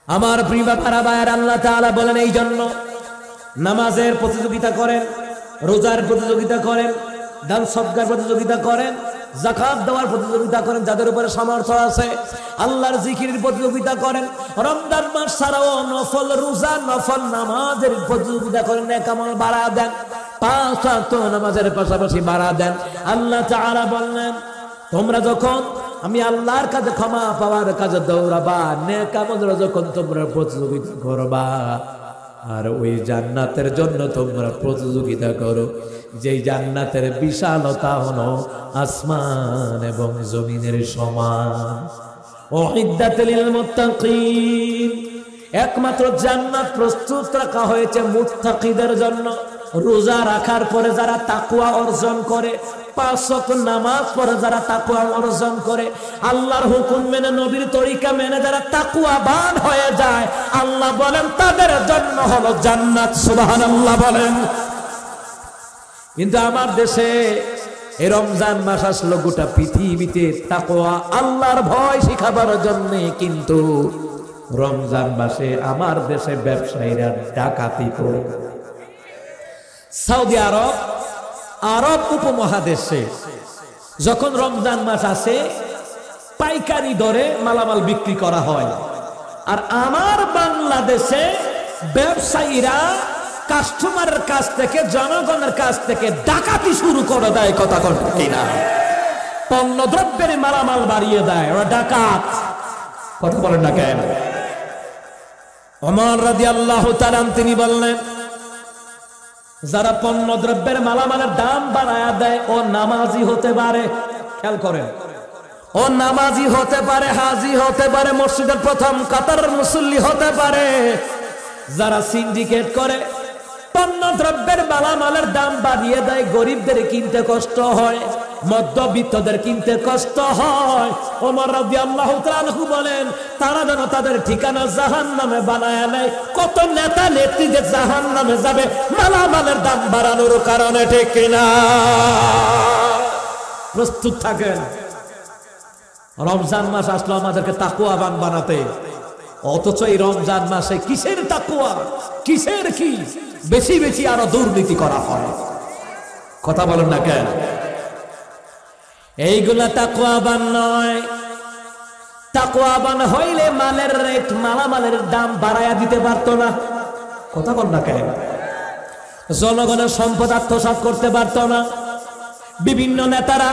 আমার প্রিয় বাবারা ভাইয়েরা, আল্লাহ তাআলা বলেন এই জন্য নামাজের প্রতিযোগিতা করেন, রোজার প্রতিযোগিতা করেন, দান সদকার প্রতিযোগিতা করেন, যাকাত দেওয়ার প্রতিযোগিতা করেন যাদের উপরে সামর্থ্য আছে, আল্লাহর জিকিরের প্রতিযোগিতা করেন, রমজান মাস ছাড়াও নফল রোজা, নফল নামাজের প্রতিযোগিতা করেন, নেক আমল বাড়া দেন, 5 ওয়াক্ত নামাজের পাশাপাশি বাড়া দেন। আল্লাহ তাআলা বললেন তোমরা যখন আমি আল্লাহর কাছে ক্ষমা পাওয়ার কাজে দৌড়াবা, নেক আমলের যখন তোমরা প্রতিযোগিতা করবা, আর ওই জান্নাতের জন্য তোমরা প্রতিযোগিতা করো, যেই জান্নাতের বিশালতা হলো আসমান এবং জমিনের সমান। উইদ্দাত লিল মুত্তাকিন, একমাত্র জান্নাত প্রস্তুত রাখা হয়েছে মুত্তাকিদের জন্য। রোজা রাখার পরে যারা তাকওয়া অর্জন করে, 5 ওয়াক্ত নামাজ পড়ে যারা তাকওয়া অর্জন করে, আল্লাহর হুকুম মেনে, নবীর তরিকা মেনে যারা তাকওয়াবান হয়ে যায়, আল্লাহ বলেন তাদের জন্য হলো জান্নাত। সুবহানাল্লাহ বলেন। কিন্তু আমার দেশে এই রমজান মাস আসলো, গোটা পৃথিবীতে তাকওয়া আল্লাহর ভয় শিখাবার জন্য, কিন্তু রমজান মাসে আমার দেশে ব্যবসায়ীরা ডাকাতি করে। সৌদি আরব, আরব উপমহাদেশে যখন রমজান মাস আসে পাইকারি দরে মালামাল বিক্রি করা হয়, আর আমার বাংলাদেশে ব্যবসায়ীরা কাস্টমারের কাছ থেকে, জনগণের কাছ থেকে ডাকাতি শুরু করে দেয়। কথা কন কিনা? পণ্য দ্রব্যের মালামাল বাড়িয়ে দেয়, ওরা ডাকাত। কথা বলেন না কেন? ওমর রাদিয়াল্লাহু তাআলা তিনি বললেন যারা পণ্য দ্রব্যের মালামালের দাম বাড়ায়া দেয় ও নামাজি হতে পারে। খেয়াল করেন, ও নামাজি হতে পারে, হাজি হতে পারে, মসজিদের প্রথম কাতারের মুসল্লি হতে পারে। যারা সিন্ডিকেট করে, পণ্য দ্রব্যের মালামালের দাম বাড়িয়ে দেয়, গরিবদের কিনতে কষ্ট হয়, মধ্যবিত্তদের কিনতে কষ্ট হয়। ওমর রাদিয়াল্লাহু তাআলা আনহু বলেন, তারা যেন তাদের ঠিকানা জাহান্নামে বানায় নেয়। কত নেতা নেত্রীদের জাহান্নামে যাবে মালামালের দাম বাড়ানোর কারণে, ঠিক কিনা? প্রস্তুত থাকেন। রমজান মাস আসলো আমাদেরকে তাকওয়াবান বানাতে, অথচ এই রমজান মাসে কিসের তাকওয়া, কিসের কি? বেশি বেশি আরো দুর্নীতি করা হয়। কথা বলেন না কেন? এইগুলা তাকওয়াবান নয়। তাকওয়াবান হইলে মালের রেট, মালামালের দাম বাড়ায়া দিতে পারতো না। কথা বল না কেন? জনগণের সম্পদ আত্মসাৎ করতে পারতো না। বিভিন্ন নেতারা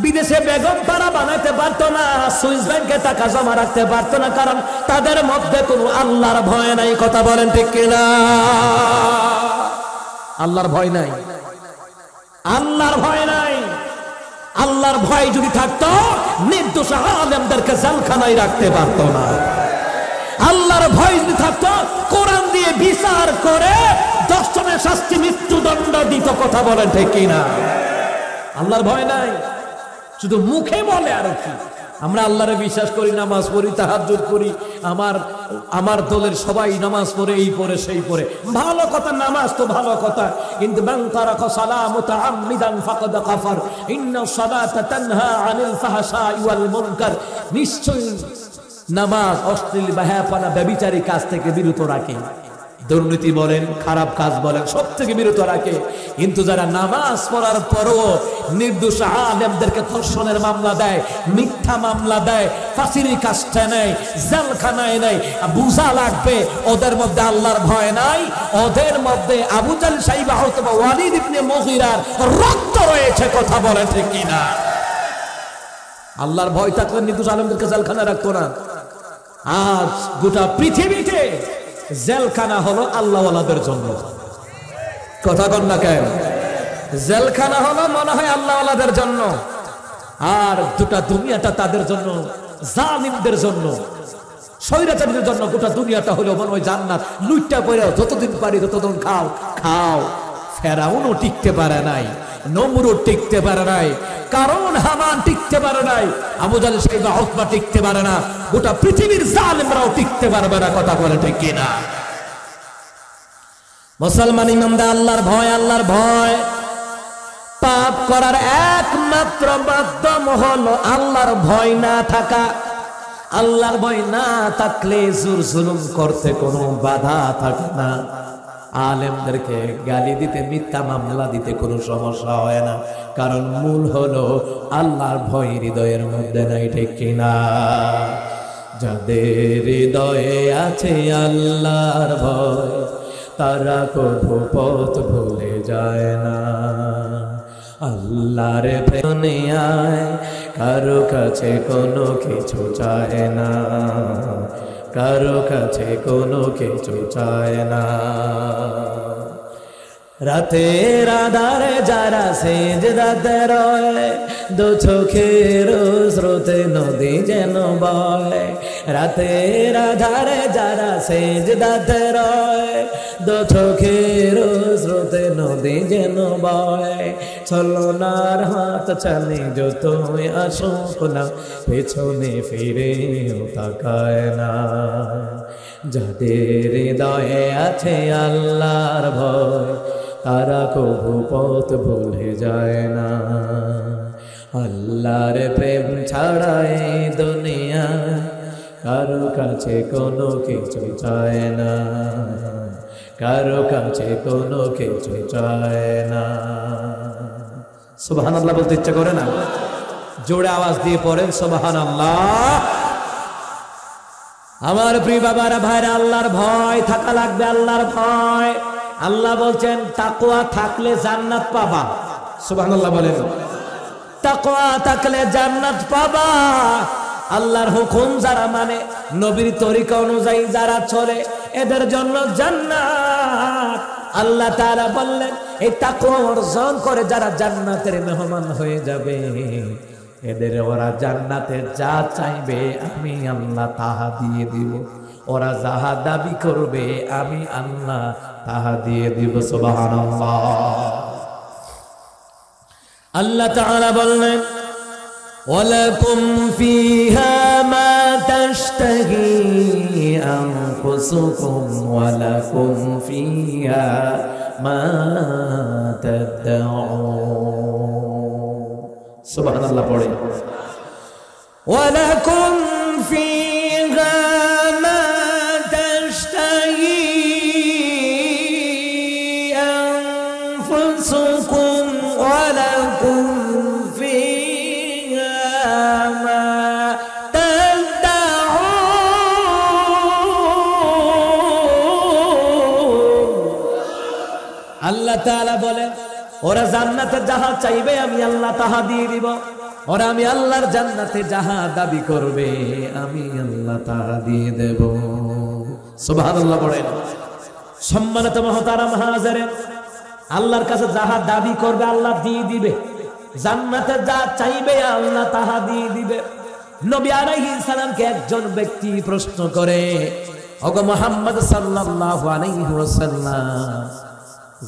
বিদেশে বেগম পাড়া বানাইতে পারতো না, সুইস ব্যাংকে টাকা জমা রাখতে পারতো না, কারণ তাদের মধ্যে কোনো আল্লাহর ভয় নাই। কথা বলেন ঠিক কিনা? আল্লাহর ভয় নাই, আল্লাহর ভয় নাই। আল্লাহর ভয় যদি থাকতো নির্দোষ আলেমদেরকে জেলখানায় রাখতে পারতো না। আল্লাহর ভয় যদি থাকতো কোরআন দিয়ে বিচার করে 10 জনের শাস্তি মৃত্যুদণ্ড দিত। কথা বলেন ঠিক কিনা? আল্লাহর ভয় নাই, শুধু মুখে বলে আর কি। আমরা আল্লাহরে বিশ্বাস করি, নামাজ পড়ি, তাহাজ্জুদ করি, আমার দলের সবাই নামাজ পড়ে, এই পড়ে সেই পড়ে। ভালো কথা, নামাজ তো ভালো কথা, কিন্তু মান তারাকা সালাতা মুতাআম্মিদান ফাকাদ কাফার, ইন্নাস সালাতা তানহা আনিল ফাহশাই ওয়াল মুনকার। নিশ্চয়ই নামাজ অশ্লীল বেহায়াপনা ব্যভিচারী কাজ থেকে বিরত রাখে, দুর্নীতি বলেন, খারাপ কাজ বলেন, সব থেকে বিরত রাখে। কিন্তু যারা নামাজ পড়ার পরও নির্দোষ আলেমদেরকে ধর্ষণের মামলা দেয়, মিথ্যা মামলা দেয়, ফাঁসির কাজটা নেয়, জেলখানায় নেয়, বুঝা লাগবে ওদের মধ্যে আল্লাহর ভয় নাই। ওদের মধ্যে আবু জাহল, সাইবা অথবা ওয়ালিদ ইবনে মুগীরার রক্ত রয়েছে। কথা বলেন ঠিক কিনা? আল্লাহর ভয় থাকলে নির্দোষ আলেমদেরকে জেলখানায় রাখতো না। আজ গোটা পৃথিবীতে জেলখানা হলো আল্লাহওয়ালাদের জন্য। কথা কন না কেন? জেলখানা হলো মনে হয় আল্লাহওয়ালাদের জন্য, আর গোটা দুনিয়াটা তাদের জন্য, জালিমদের জন্য, স্বৈরাচারীদের জন্য। গোটা দুনিয়াটা হলো মনে হয় জান্নাত। লুইটা পড়ে যতদিন পারি ততদিন খাও খাও। ফেরাউনও টিকতে পারে নাই, নমরুদ টিকতে পারে নাই, কারণ হামান টিকতে পারে নাই, আবু জাহল, সাইবা, উতবা টিকতে পারে না, গোটা পৃথিবীর জালেমরাও টিকতে পারবে না। কথা বলে ঠিক কিনা? মুসলমান ইমানদার, আল্লাহর ভয়, আল্লাহর ভয়। পাপ করার একমাত্র মাধ্যম হলো আল্লাহর ভয় না থাকা। আল্লাহর ভয় না থাকলে জোর জুলুম করতে কোনো বাধা থাকে না। আলেমদেরকে গালি দিতে, মিথ্যা মামলা দিতে কোনো সমস্যা হয় না, কারণ মূল হলো আল্লাহর ভয় হৃদয়ের মধ্যে নাই। ঠিক কিনা? যাদের হৃদয়ে আছে আল্লাহর ভয়, তারা কভু পথ ভুলে যায় না। আল্লাহর প্রেমে আয়, কারো কাছে কোনো কিছু চায় না, কারো কাছে কোনো কিছু চায় না। রাতের আধারে যারা সেজদাতে রয়, দু চোখের স্রোতে নদী যেন বয়। রাতের আধারে যারা সেজদাতে রয়, দু চোখের স্রোতে নদী যেন বয়। ছলনার হাত চালে যতই আসুক না, পেছনে ফিরেও তাকায় না। যাদের হৃদয়ে আছে আল্লাহর ভয়, তারা কভু পথ ভুলে যায় না। আল্লাহর প্রেম ছাড়া এই দুনিয়া কারো কাছে কোনো কিছু চায় না, কারো কাছে কোনো কিছু চায় না। সুবহানাল্লাহ বলতে ইচ্ছা করে না? জোরে আওয়াজ দিয়ে পড়েন সুবহানাল্লাহ। আমার প্রিয় বাবারা, ভাইরা, আল্লাহর ভয় থাকা লাগবে, আল্লাহর ভয়। আল্লাহ বলছেন তাকওয়া থাকলে জান্নাত পাবা। সুবহানাল্লাহ বলেন। তাকওয়া থাকলে জান্নাত পাবা। আল্লাহর হুকুম যারা মানে, নবীর তরিকা অনুযায়ী যারা চলে, এদের জন্য জান্নাত। আল্লাহ তাআলা বললেন এই তাকওয়া অর্জন করে যারা জান্নাতের মেহমান হয়ে যাবে, এদের ওরা জান্নাতে যা চাইবে আমি আল্লাহ তাহা দিয়ে দিব। ওরা যাহা দাবি করবে আমি আল্লাহ তাহা দিয়ে দিব। সুবহানাল্লাহ। আল্লাহ তাআলা বললেন ওয়ালাকুম ফিহা মা তাশতাহি আনফুসুকুম ওয়ালাকুম ফিহা মা তাদউন। সুবহানাল্লাহ পড়ে ওয়ালাকুম ফিহা মা তাশতাহি আনফুসুকুম ওয়ালাকুম আল্লাহ তাআলা বলেন ওরা জান্নাতে যাহা চাইবে আমি আল্লাহ তাহা দিয়ে দিব। ওরা আমি আল্লাহর জান্নাতে যাহা দাবি করবে আমি আল্লাহ তাহা দিয়ে দেব। সুবহানাল্লাহ বলেন। সম্মানিত মুহতারাম হাজিরিন, আল্লাহর কাছে যাহা দাবি করবে আল্লাহ দিয়ে দিবে। জান্নাতে যা চাইবে আল্লাহ তাহা দিয়ে দিবে। নবী আলাইহিস সালামকে একজন ব্যক্তি প্রশ্ন করে, ওগো মুহাম্মদ সাল্লাল্লাহু আলাইহি ওয়াসাল্লাম,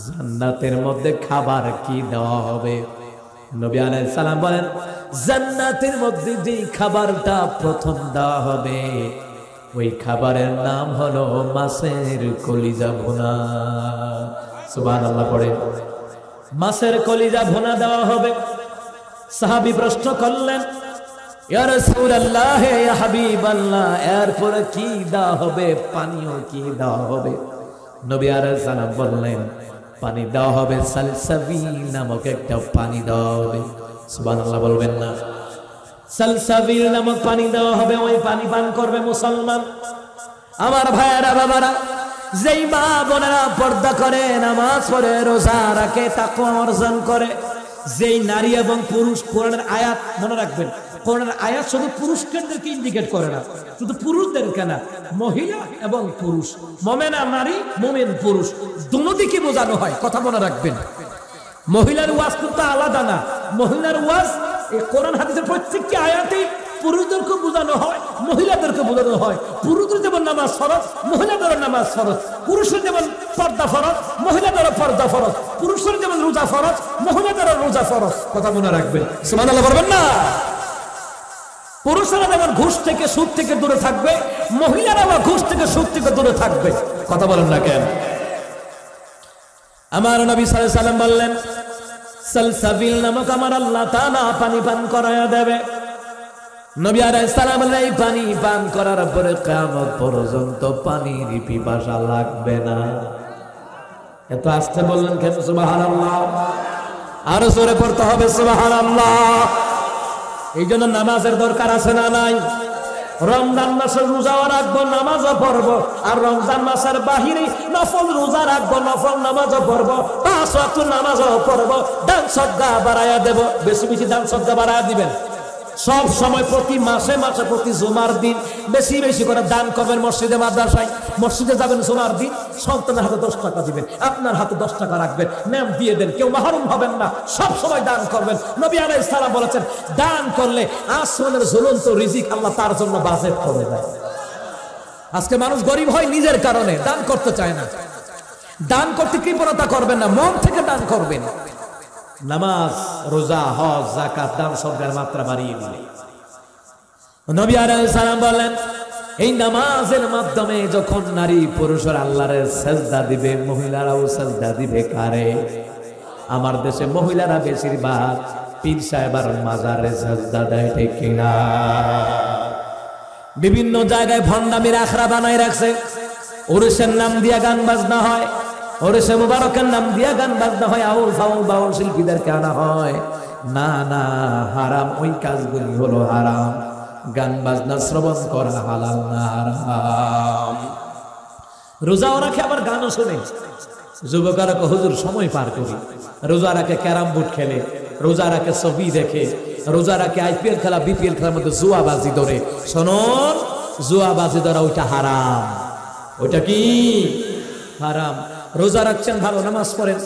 জান্নাতের মধ্যে খাবার কি দেওয়া হবে? নবী আলাইহিস সালাম বলেন, জান্নাতের মধ্যে যে খাবারটা প্রথম দেওয়া হবে ওই খাবারের নাম হলো মাছের কলিজা ভুনা। সুবহানাল্লাহ পড়ে। মাছের কলিজা ভুনা দেওয়া হবে। সাহাবী প্রশ্ন করলেন, ইয়া রাসূলুল্লাহ, ইয়া হাবিবাল্লাহ, এরপরে কি দেওয়া হবে? পানিও কি দেওয়া হবে? নবী আলাইহিস সালাম বললেন, পানি দেওয়া হবে, সালসাবিল নামক একটা পানি দেওয়া হবে। সুবহানাল্লাহ বলবেন না? সালসাবিল নামক পানি দেওয়া হবে, ওই পানি পান করবে মুসলমান। আমার ভাইয়েরা বাবারা, যেই মা বোনেরা পর্দা করে, নামাজ পড়ে, রোজা রাখে, তাকওয়া অর্জন করে, যেই নারী এবং পুরুষ, কোরআনের আয়াত মনে রাখবেন, কোরআনের আয়াত শুধু পুরুষদেরকে ইন্ডিকেট করে না, শুধু পুরুষদেরকে না, মহিলা এবং পুরুষ, মুমিনা নারী, মুমিন পুরুষ, দুদিকে বোঝানো হয়। কথা মনে রাখবেন। মহিলার ওয়াজ কিন্তু আলাদা না। মহিলার ওয়াজ এই কোরআন হাদিসের প্রত্যেকটি আয়াতেই পুরুষদেরকে বোঝানো হয়, মহিলাদেরকে বোঝানো হয়। পুরুষদের যেমন নামাজ ফরজ, মহিলাদেরও নামাজ ফরজ। পুরুষের যেমন পর্দা ফরজ, মহিলাদেরও পর্দা ফরজ। পুরুষের যেমন রোজা ফরজ, মহিলাদেরও রোজা ফরজ। কথা মনে রাখবেন। সুবহানাল্লাহ বলবেন না? পুরুষেরা যেমন ঘুষ থেকে সুদ থেকে দূরে থাকবে, মহিলারা আবার ঘুষ থেকে সুদ থেকে দূরে থাকবে। কথা বলেন না কেন? আমার নবী সাল্লাল্লাহু আলাইহি সাল্লাম বললেন, সালসাবিল নামক আমার আল্লাহ তাআলা পানি পান করায়া দেবে। নবী আলাইহিস সালাম বললেন, এই পানি পান করার পরে কিয়ামত পর্যন্ত পানির পিপাসা লাগবে না। এত আস্তে বললেন কেন? সুবহানাল্লাহ। আরো জোরে পড়তে হবে সুবহানাল্লাহ। এই জন্য নামাজের দরকার আছে না নাই? রমজান মাসে রোজাও রাখবো, নামাজও পড়বো, আর রমজান মাসের বাহিরে নফল রোজা রাখবো, নফল নামাজও পড়বো, 5 ওয়াক্ত নামাজও পড়বো, দান সদকা বাড়ায়া দেব। বেশি বেশি দান সদকা বাড়ায়া দিবেন। সব সময় প্রতি মাসে মাসে প্রতি জুমার দিন বেশি বেশি করে দান করবেন। মসজিদে মাদ্রাসায়, মসজিদে যাবেন জুমার দিন, সন্তানের হাতে 10 টাকা দিবেন, আপনার হাতে 10 টাকা রাখবেন, নাম দিয়ে দেন, কেউ মাহরুম হবেন না, সব সময় দান করবেন। নবী আলাইহিস সালাম বলেছেন, দান করলে আসমানের ঝুলন্ত রিজিক আল্লাহ তার জন্য বাজেট করে দেয়। আজকে মানুষ গরিব হয় নিজের কারণে, দান করতে চায় না। দান করতে কৃপণতা করবেন না, মন থেকে দান করবেন। নামাজ, রোজা, হজ, যাকাত, দান সদকার মাত্রা বাড়িয়ে দিলে। নবী আলাইহিস সালাম বলেন, এই নামাজের মাধ্যমে যখন নারী পুরুষের আল্লাহরে সাজদা দিবে, মহিলারাও সাজদা দিবে কারে? আমার দেশে মহিলারা বেশিরভাগ পীর সাহেবের মাজারে সাজদা দেয়, ঠিক কিনা? বিভিন্ন জায়গায় ভণ্ডামির আখড়া বানায় রাখছে, ওরসের নাম দিয়া গান বাজনা হয়, ওরসে মুবারকের নাম দিয়া গান বাজনা হয়, আউল ফাউল বাউল শিল্পীদেরকে আনা হয়। না না, হারাম। ওই কাজগুলি হলো হারাম। গান বাজনা শ্রবণ করা হালাল না, হারাম। রোজাও রাখে আবার গানও শুনে। যুবকেরা হুজুর সময় পার করি, রোজা রাখে ক্যারাম বোর্ড খেলে, রোজা রাখে ছবি দেখে, রোজা রাখে আইপিএল খেলা, বিপিএল খেলার মধ্যে জুয়াবাজি ধরে। শোনন, জুয়াবাজি ধরা ওইটা হারাম। ওইটা কি? হারাম। রোজা রাখছেন ভালো, নামাজ পড়েন,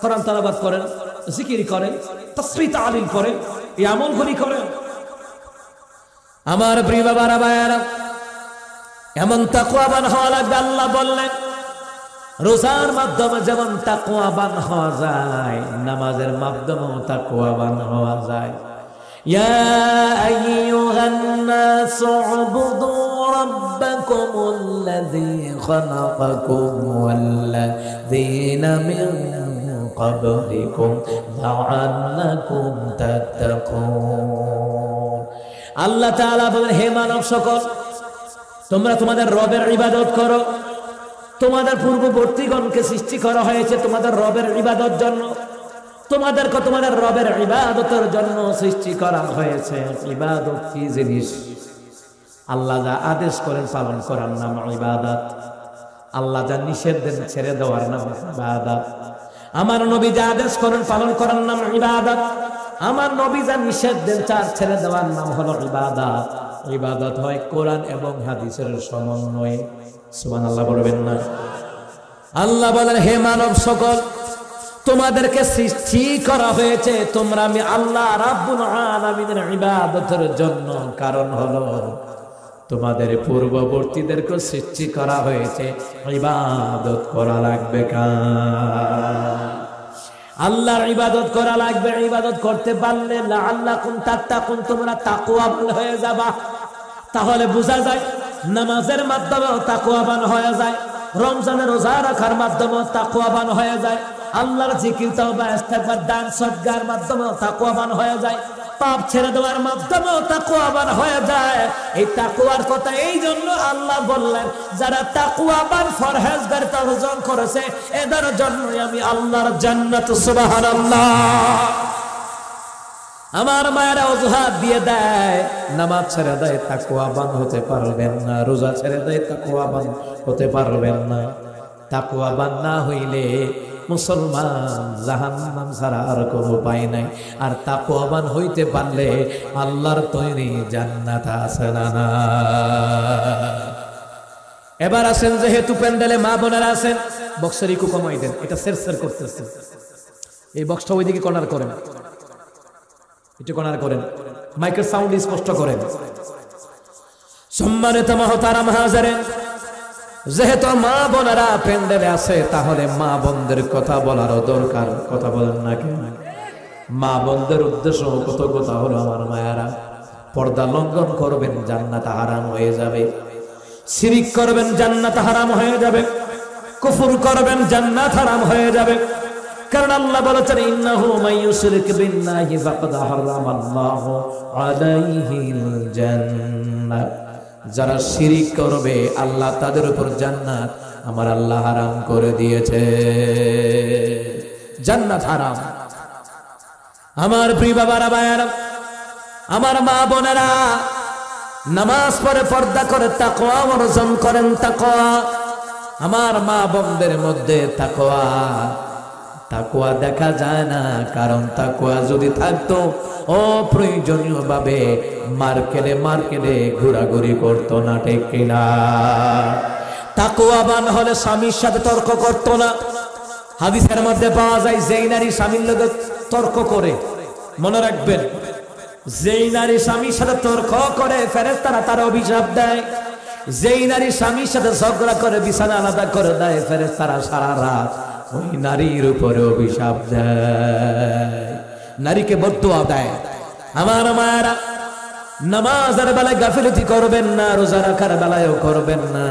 কোরআন তেলাওয়াত করেন, জিকির করেন, তাসবিহ তাহলিল করেন, এই আমলগুলি করেন। আমার প্রিয় বাবারা ভাইয়েরা, এমন তাকওয়াবান হওয়া লাগবে। আল্লাহ বললেন রোজার মাধ্যমে যেমন তাকওয়াবান হওয়া যায়, নামাজের মাধ্যমেও তাকওয়াবান হওয়া যায়। ইয়া আইয়ুহান নাসু উবুদু রাব্বাকুমুল্লাযী খালাকাকুম ওয়াল্লাযীনা মিন ক্বাবলিকুম লাআল্লাকুম তাত্তাকুন। আল্লাহ তাআলা বলেন, হে মানব সকল, তোমরা তোমাদের রবের ইবাদত করো। তোমাদের পূর্ববর্তীগণকে সৃষ্টি করা হয়েছে তোমাদের রবের ইবাদত জন্য, তোমাদেরকে তোমাদের রবের ইবাদতের জন্য সৃষ্টি করা হয়েছে। ইবাদত কি জিনিস? আল্লাহ যা আদেশ করেন পালন করার নাম ইবাদত, আল্লাহ যা নিষেধ দেন ছেড়ে দেওয়ার নাম ইবাদত। আমার নবী যা আদেশ করেন পালন করার নাম ইবাদত, আমার নবী যা নিষেধ দেন তার ছেড়ে দেওয়ার নাম হলো ইবাদত। ইবাদত হয় কোরআন এবং হাদিসের সমন্বয়ে। সুবহানাল্লাহ বলবেন না? আল্লাহ বলেন, হে মানব সকল, তোমাদেরকে সৃষ্টি করা হয়েছে তোমরা আমি আল্লাহ রাব্বুল আলামিনের ইবাদতের জন্য। কারণ হলো তোমাদের পূর্ববর্তীদেরকে সৃষ্টি করা হয়েছে ইবাদত করা লাগবে। আল্লাহর ইবাদত করা লাগবে। ইবাদত করতে পারলে লাআল্লাকুম তাত্তাকুন, তোমরা তাকওয়াবান হয়ে যাবা। তাহলে বোঝা যায় নামাজের মাধ্যমেও তাকওয়াবান হয়ে যায়, রমজানের রোজা রাখার মাধ্যমেও তাকওয়াবান হয়ে যায়, আল্লাহর জিকির তাওবা ইস্তেগফার দান সদকার মাধ্যমেও তাকওয়াবান হয়ে যায়, পাপ ছেড়ে দেওয়ার মাধ্যমেও তাকওয়াবান হয়ে যায়। এই তাকওয়ার কথা এই জন্য আল্লাহ বললেন, যারা তাকওয়াবান ফরহেজগারিতা অর্জন করেছে এদের জন্য আমি আল্লাহর জান্নাত। সুবহানাল্লাহ। আমার মায়েরা অজুহাত দিয়ে দেয়, নামাজ ছেড়ে দেয় তাকওয়াবান হতে পারবেন না, রোজা ছেড়ে দেয় তাকওয়াবান হতে পারবেন না। তাকওয়াবান না হইলে মুসলমান জাহান্নাম ছাড়া আর কোনো উপায় নাই। আর তাকওয়াবান হইতে পারলে আল্লাহর তৈরি জান্নাত আছে না? এবার আসেন, যেহেতু প্যান্ডেলে মা বোনেরা আছেন, বক্সের ইকো কমাই দেন, এটা সেরসের করতেছে। এই বক্সটা ওইদিকে কর্নার করেন, একটু কর্নার করেন, মাইকের সাউন্ড স্পষ্ট করেন। সম্মানিত মুহতারাম হাজিরিন, যেহেতু মা বোনেরা প্যান্ডেলে আছে, তাহলে মা বোনদের কথা বলারও দরকার। কথা বলেন না কেন? মা বোনদের উদ্দেশ্য কত কথা হলো, আমার মায়েরা, পর্দা লঙ্ঘন করবেন জান্নাত হারাম হয়ে যাবে, শিরিক করবেন জান্নাত হারাম হয়ে যাবে, কুফর করবেন জান্নাত হারাম হয়ে যাবে। কারণ আল্লাহ বলেছেন, ইন্নাহু মাইয়ুশরিক বিল্লাহি ফাকাদ হারামাল্লাহু আলাইহিল জান্নাহ। যারা শিরিক করবে আল্লাহ তাদের উপর জান্নাত আমার আল্লাহ হারাম করে দিয়েছে। জান্নাত হারাম। আমার প্রিয় বাবারা, ভাইয়েরা, আমার মা বোনেরা, নামাজ পড়ে পর্দা করে তাকওয়া অর্জন করেন। তাকওয়া, আমার মা বোনদের মধ্যে তাকওয়া তাকওয়া দেখা যায় না। কারণ তাকওয়া যদি থাকতো অপ্রয়োজনীয় ভাবে মার্কেটে ঘোরাঘুরি করতো না, ঠিক কিনা? তাকওয়াবান হলে স্বামীর সাথে তর্ক করতো না। হাদিসের মধ্যে পাওয়া যায়, যেই নারী স্বামীর লগে তর্ক করে, মনে রাখবেন, যেই নারী স্বামীর সাথে তর্ক করে ফেরেশতারা তার অভিশাপ দেয়। যেই নারী স্বামীর সাথে ঝগড়া করে বিছানা আলাদা করে দেয়, ফেরেশতারা সারা রাত ওই নারীর উপরে অভিশাপ দেয়, নারীকে বদদুয়া দেয়। আমার মায়েরা, নামাজের বেলায় গাফিলতি করবেন না, রোজা রাখার বেলায়ও করবেন না।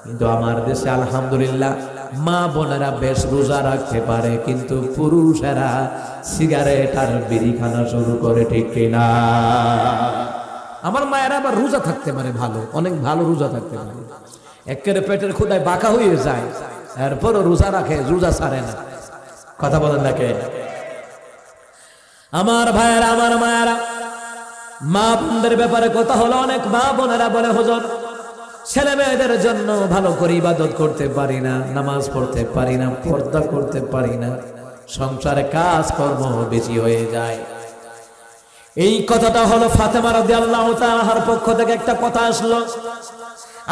কিন্তু আমার দেশে আলহামদুলিল্লাহ মা বোনেরা বেশ রোজা রাখতে পারে, কিন্তু পুরুষেরা সিগারেট আর বিড়ি খানা শুরু করে, ঠিক কিনা? আমার মায়েরা আবার রোজা থাকতে পারে, ভালো, অনেক ভালো রোজা থাকতে পারে, একেবারে পেটের ক্ষুধায় বাঁকা হয়ে যায়, এরপরও রোজা রাখে, রোজা ছাড়ে না। কথা বলেন না কে? আমার ভাইয়েরা, আমার মায়েরা, মা বোনদের ব্যাপারে কথা হলো। অনেক মা বোনেরা বলে, হুজুর, ছেলে মেয়েদের জন্য ভালো করে ইবাদত করতে পারি না, নামাজ পড়তে পারি না, পর্দা করতে পারি না, সংসারে কাজ কর্ম বেশি হয়ে যায়। এই কথাটা হলো ফাতেমা রাদিয়াল্লাহু তাআলার পক্ষ থেকে একটা কথা আসলো।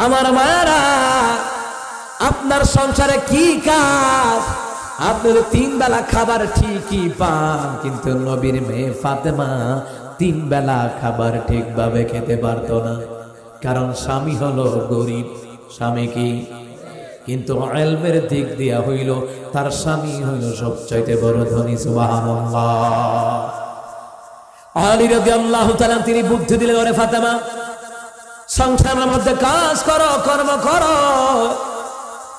আমার মায়েরা, আপনার সংসারে কি কাজ? আপনি তো 3 বেলা খাবার ঠিকই পান, কিন্তু নবীর মেয়ে ফাতেমা 3 বেলা খাবার ঠিকভাবে খেতে পারতো না। কারণ স্বামী হলো গরিব। স্বামী কি? কিন্তু ইলমের দিক দিয়া হইল তার স্বামী হইল সবচাইতে বড় ধনী। সুবহানাল্লাহ। আলী রাদিয়াল্লাহু তাআলা তিনি বুদ্ধি দিলেন, ওরে ফাতেমা, সংসারের মধ্যে কাজ করো, কর্ম করো,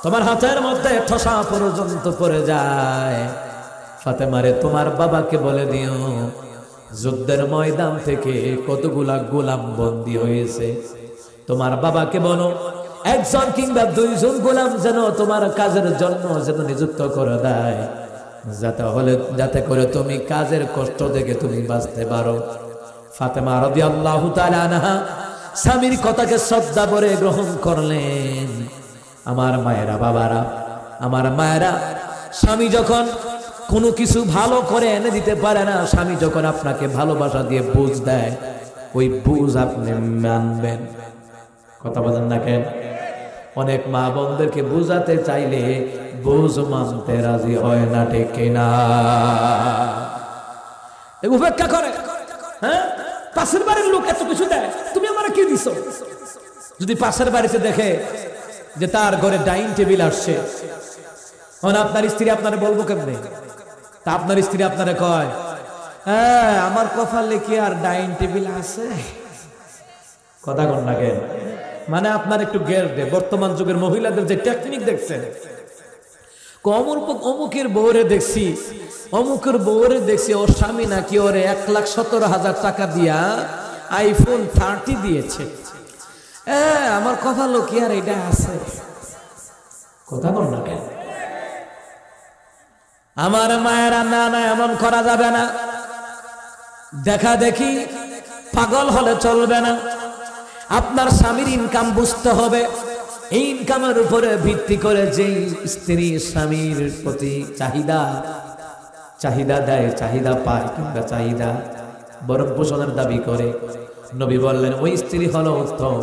তোমার হাতের মধ্যে ঠোসা পর্যন্ত পড়ে যায়। ফাতেমারে তোমার বাবাকে বলে দিও যুদ্ধের ময়দান থেকে কতগুলা গোলাম বন্দী হয়েছে, তোমার বাবাকে বলো একজন কিংবা দুইজন গোলাম যেন তোমার কাজের জন্য যেন নিযুক্ত করে দেয়, যাতে করে তুমি কাজের কষ্ট থেকে তুমি বাঁচতে পারো। ফাতেমা রাদিয়াল্লাহু তাআলা আনহা স্বামীর কথাকে শ্রদ্ধা করে গ্রহণ করলেন। আমার মায়েরা, বাবারা, আমার মায়েরা, স্বামী যখন কোনো কিছু ভালো করে এনে দিতে পারে না, স্বামী যখন আপনাকে ভালোবাসা দিয়ে বুঝ দেয়, ওই বুঝ আপনি মানবেন। কথা বলেন না কেন? অনেক মা বোনদেরকে বুঝাতে চাইলে বুঝ মানতে রাজি হয় না, ঠিক না? উপেক্ষা করে। হ্যাঁ, পাশের বাড়ির লোক এত কিছু দেয়, তুমি আমার কি দিছো? যদি পাশের বাড়িতে দেখে যে তার ঘরে ডাইনিং টেবিল আসছে, আপনার স্ত্রী আপনারে বলবো কেমনে? তা আপনার স্ত্রী আপনারে কয়, হ্যাঁ আমার কপালে কি আর ডাইনিং টেবিল আছে? কথা কন না কেন? মানে আপনার একটু গের দে। বর্তমান যুগের মহিলাদের যে টেকনিক দেখছেন, অমুকের বউরে দেখছি, অমুকের বউরে দেখছি, ওর স্বামী নাকি ওরে 1,17,000 টাকা দিয়া আইফোন 30 দিয়েছে। আমার কপালে কি আর এটা আছে? কথা কন না কেন? আমার মায়েরা, না না, এমন করা যাবে না। দেখা দেখি পাগল হলে চলবে না। আপনার স্বামীর ইনকাম বুঝতে হবে। এই ইনকামের উপরে ভিত্তি করে যেই স্ত্রী স্বামীর প্রতি চাহিদা দেয়, চাহিদা পায়, কিংবা চাহিদা বরং পোষণের দাবি করে, নবী বললেন ওই স্ত্রী হলো উত্তম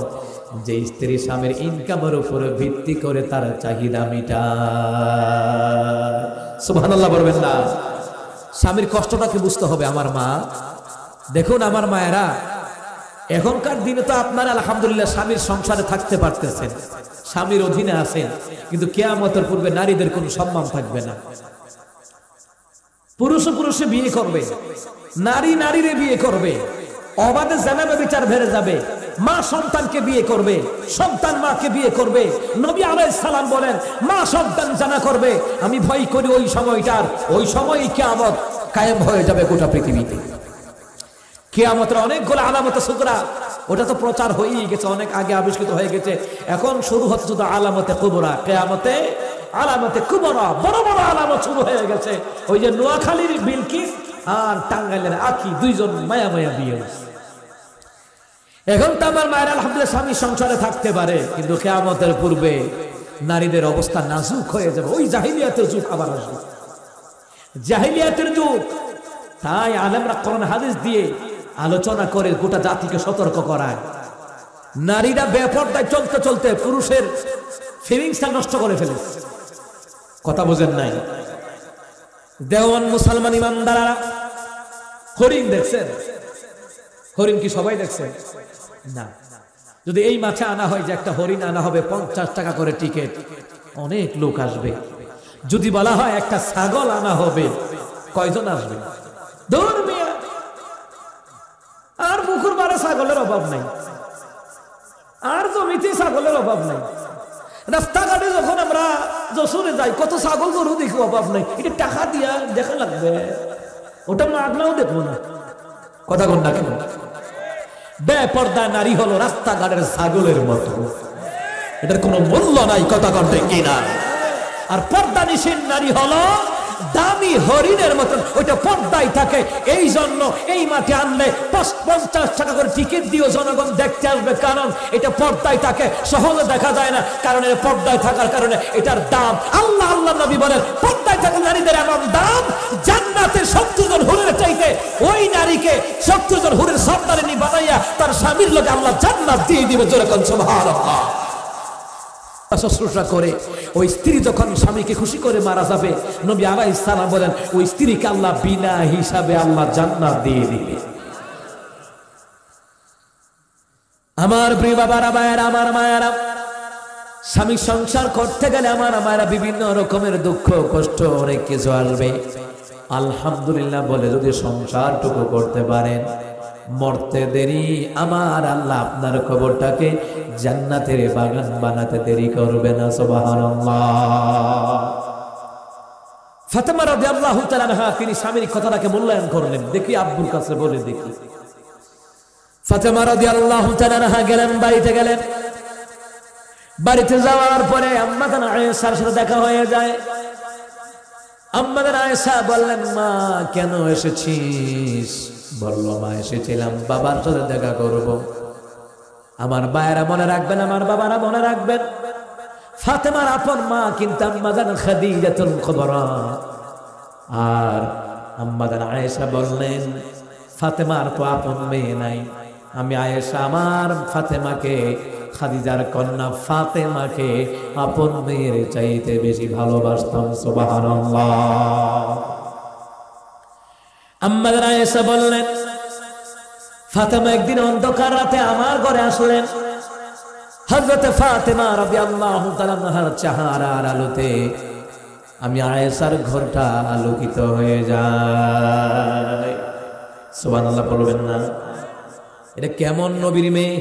যে স্ত্রী স্বামীর ইনকামের উপরে ভিত্তি করে তার চাহিদা মিটায়। সুবহানাল্লাহ বলবেন না? স্বামীর কষ্টটাকে বুঝতে হবে। আমার মা, দেখুন আমার মায়েরা, এখনকার দিনে তো আপনারা আলহামদুলিল্লাহ স্বামীর সংসারে থাকতে পারতেছেন, স্বামীর অধীনে আছেন, কিন্তু কিয়ামতের পূর্বে নারীদের কোনো সম্মান থাকবে না। পুরুষে পুরুষে বিয়ে করবে, নারী নারীরে বিয়ে করবে, অবাধে জানাবে, বিচার ভেড়ে যাবে। মা সন্তানকে বিয়ে করবে, সন্তান মাকে বিয়ে করবে। নবী আলাইহিস সালাম বলেন, মা সন্তান জানা করবে, আমি ভয় করি ওই সময়টার, ওই সময়ই কিয়ামত কায়েম হয়ে যাবে গোটা পৃথিবীতে। কিয়ামতের অনেকগুলো আলামতে সুগরা, ওটা তো প্রচার হয়েই গেছে, অনেক আগে আবিষ্কৃত হয়ে গেছে। এখন শুরু হচ্ছে শুধু আলামতে কুবরা। কিয়ামতে আলামতে কুবরা, বড় বড় আলামত শুরু হয়ে গেছে। ওই যে নোয়াখালীর বিলকিস আর টাঙ্গাইলের আকি, দুইজন মায়া মায়া বিয়ে হয়েছে। এখন তো আমার মায়ের আলহামদুলিল্লাহ স্বামী সংসারে থাকতে পারে, কিন্তু কিয়ামতের পূর্বে নারীদের অবস্থা নাজুক হয়ে যাবে। ওই জাহিলিয়াতের যুগ আবার আসবে, জাহিলিয়াতের যুগ। তাই আলেমরা কোরআন হাদিস দিয়ে আলোচনা করে গোটা জাতিকে সতর্ক করায়। নারীরা বেপরদায় চলতে চলতে পুরুষের ফিলিংসটা নষ্ট করে ফেলেছে। কথা বোঝেন নাই? দেওয়ান মুসলমান ইমানদাররা হরিণ দেখছেন? হরিণ কি সবাই দেখছেন? না। যদি এই মাঠে আনা হয় যে একটা হরিণ আনা হবে 50 টাকা করে টিকিট, অনেক লোক আসবে। যদি বলা হয় একটা ছাগল আনা হবে, কয়জন আসবে? দূর মিয়া, আর পুকুর মারা ছাগলের অভাব নাই, আর জমিতে ছাগলের অভাব নাই। রাস্তাঘাটে যখন আমরা যশোরে যাই, কত ছাগল গরু দেখি, অভাব নাই। এটা টাকা দিয়া দেখা লাগবে, ওটা মাগনাও দেখবো না। কথা কন না কেন? বেপর্দা নারী হলো রাস্তাঘাটের ছাগলের মতো, এটার কোনো মূল্য নাই। কথা কন ঠিক কিনা? আর পর্দানিশীল নারী হলো দামি হরিণের মতন, ওইটা পর্দায় থাকে। এই জন্য এই মাঠে আনলে 50 টাকা করে টিকিট দিও, জনগণ দেখতে আসবে, কারণ এটা পর্দায় থাকে, সহজে দেখা যায় না। কারণ এর পর্দায় থাকার কারণে এটার দাম, আল্লাহ নবী বলেন, পর্দায় থাকা নারীদের এমন দাম, জান্নাতে 70 জন হুরের চাইতে ওই নারীকে 70 জন হুরের সর্দারিনী বানাইয়া তার স্বামীর লোকে আল্লাহ জান্নাত দিয়ে দিবে। জোরে কোন সুবহানাল্লাহ। শুশ্রূষা করে ওই স্ত্রী যখন স্বামীকে খুশি করে মারা যাবে, নবী আলাইহিস সালাম বলেন ওই স্ত্রীকে আল্লাহ বিনা হিসাবে আল্লাহ জান্নাত দিয়ে দিবে। আমার প্রিয় বাবারা, ভাইয়েরা, আমার মায়েরা, স্বামী সংসার করতে গেলে আমার মায়েরা বিভিন্ন রকমের দুঃখ কষ্ট অনেক কিছু আসবে। আলহামদুলিল্লাহ বলে যদি সংসারটুকু করতে পারেন, মরতে দেরি আমার আল্লাহ আপনার কবরটাকে জান্নাতের বাগান বানাতে দেরি করবে না। সুবহানাল্লাহ। ফাতেমা রাদিয়াল্লাহু তাআলা আনহা তিনি স্বামীর কথাটাকে মূল্যায়ন করলেন। দেখি আব্বুর কাছে বলে দেখি। ফাতেমা রাদিয়াল্লাহু তাআলা আনহা গেলেন, বাড়িতে গেলেন। বাড়িতে যাওয়ার পরে আম্মাজান আয়েশার সাথে দেখা হয়ে যায়। আম্মাজান আয়েশা বললেন, মা কেন এসেছিস? বলল, মা এসেছিলাম বাবার সাথে দেখা করব। আমার ভাইয়েরা মনে রাখবেন, আমার বাবারা মনে রাখবেন, ফাতেমার আপন মা কিন্তু আম্মাজান খাদিজাতুল কুবরা। আর আম্মাজান আয়েশা বললেন, ফাতেমার তো আপন মেয়ে নাই, আমি আয়েশা আমার ফাতেমাকে, খাদিজার কন্যা ফাতেমাকে আপন মেয়ের চাইতে বেশি ভালোবাসতাম। সুবহানাল্লাহ। আম্মাজান আয়েশা বললেন, ফাতেমা একদিন অন্ধকার রাতে আমার ঘরে আসলেন। হযরত ফাতেমা রাদিয়াল্লাহু তাআলা আনহার চেহারার আলোতে আমি আয়েশার ঘরটা আলোকিত হয়ে যায়। সুবহানাল্লাহ বলবেন না? এটা কেমন নবীর মেয়ে!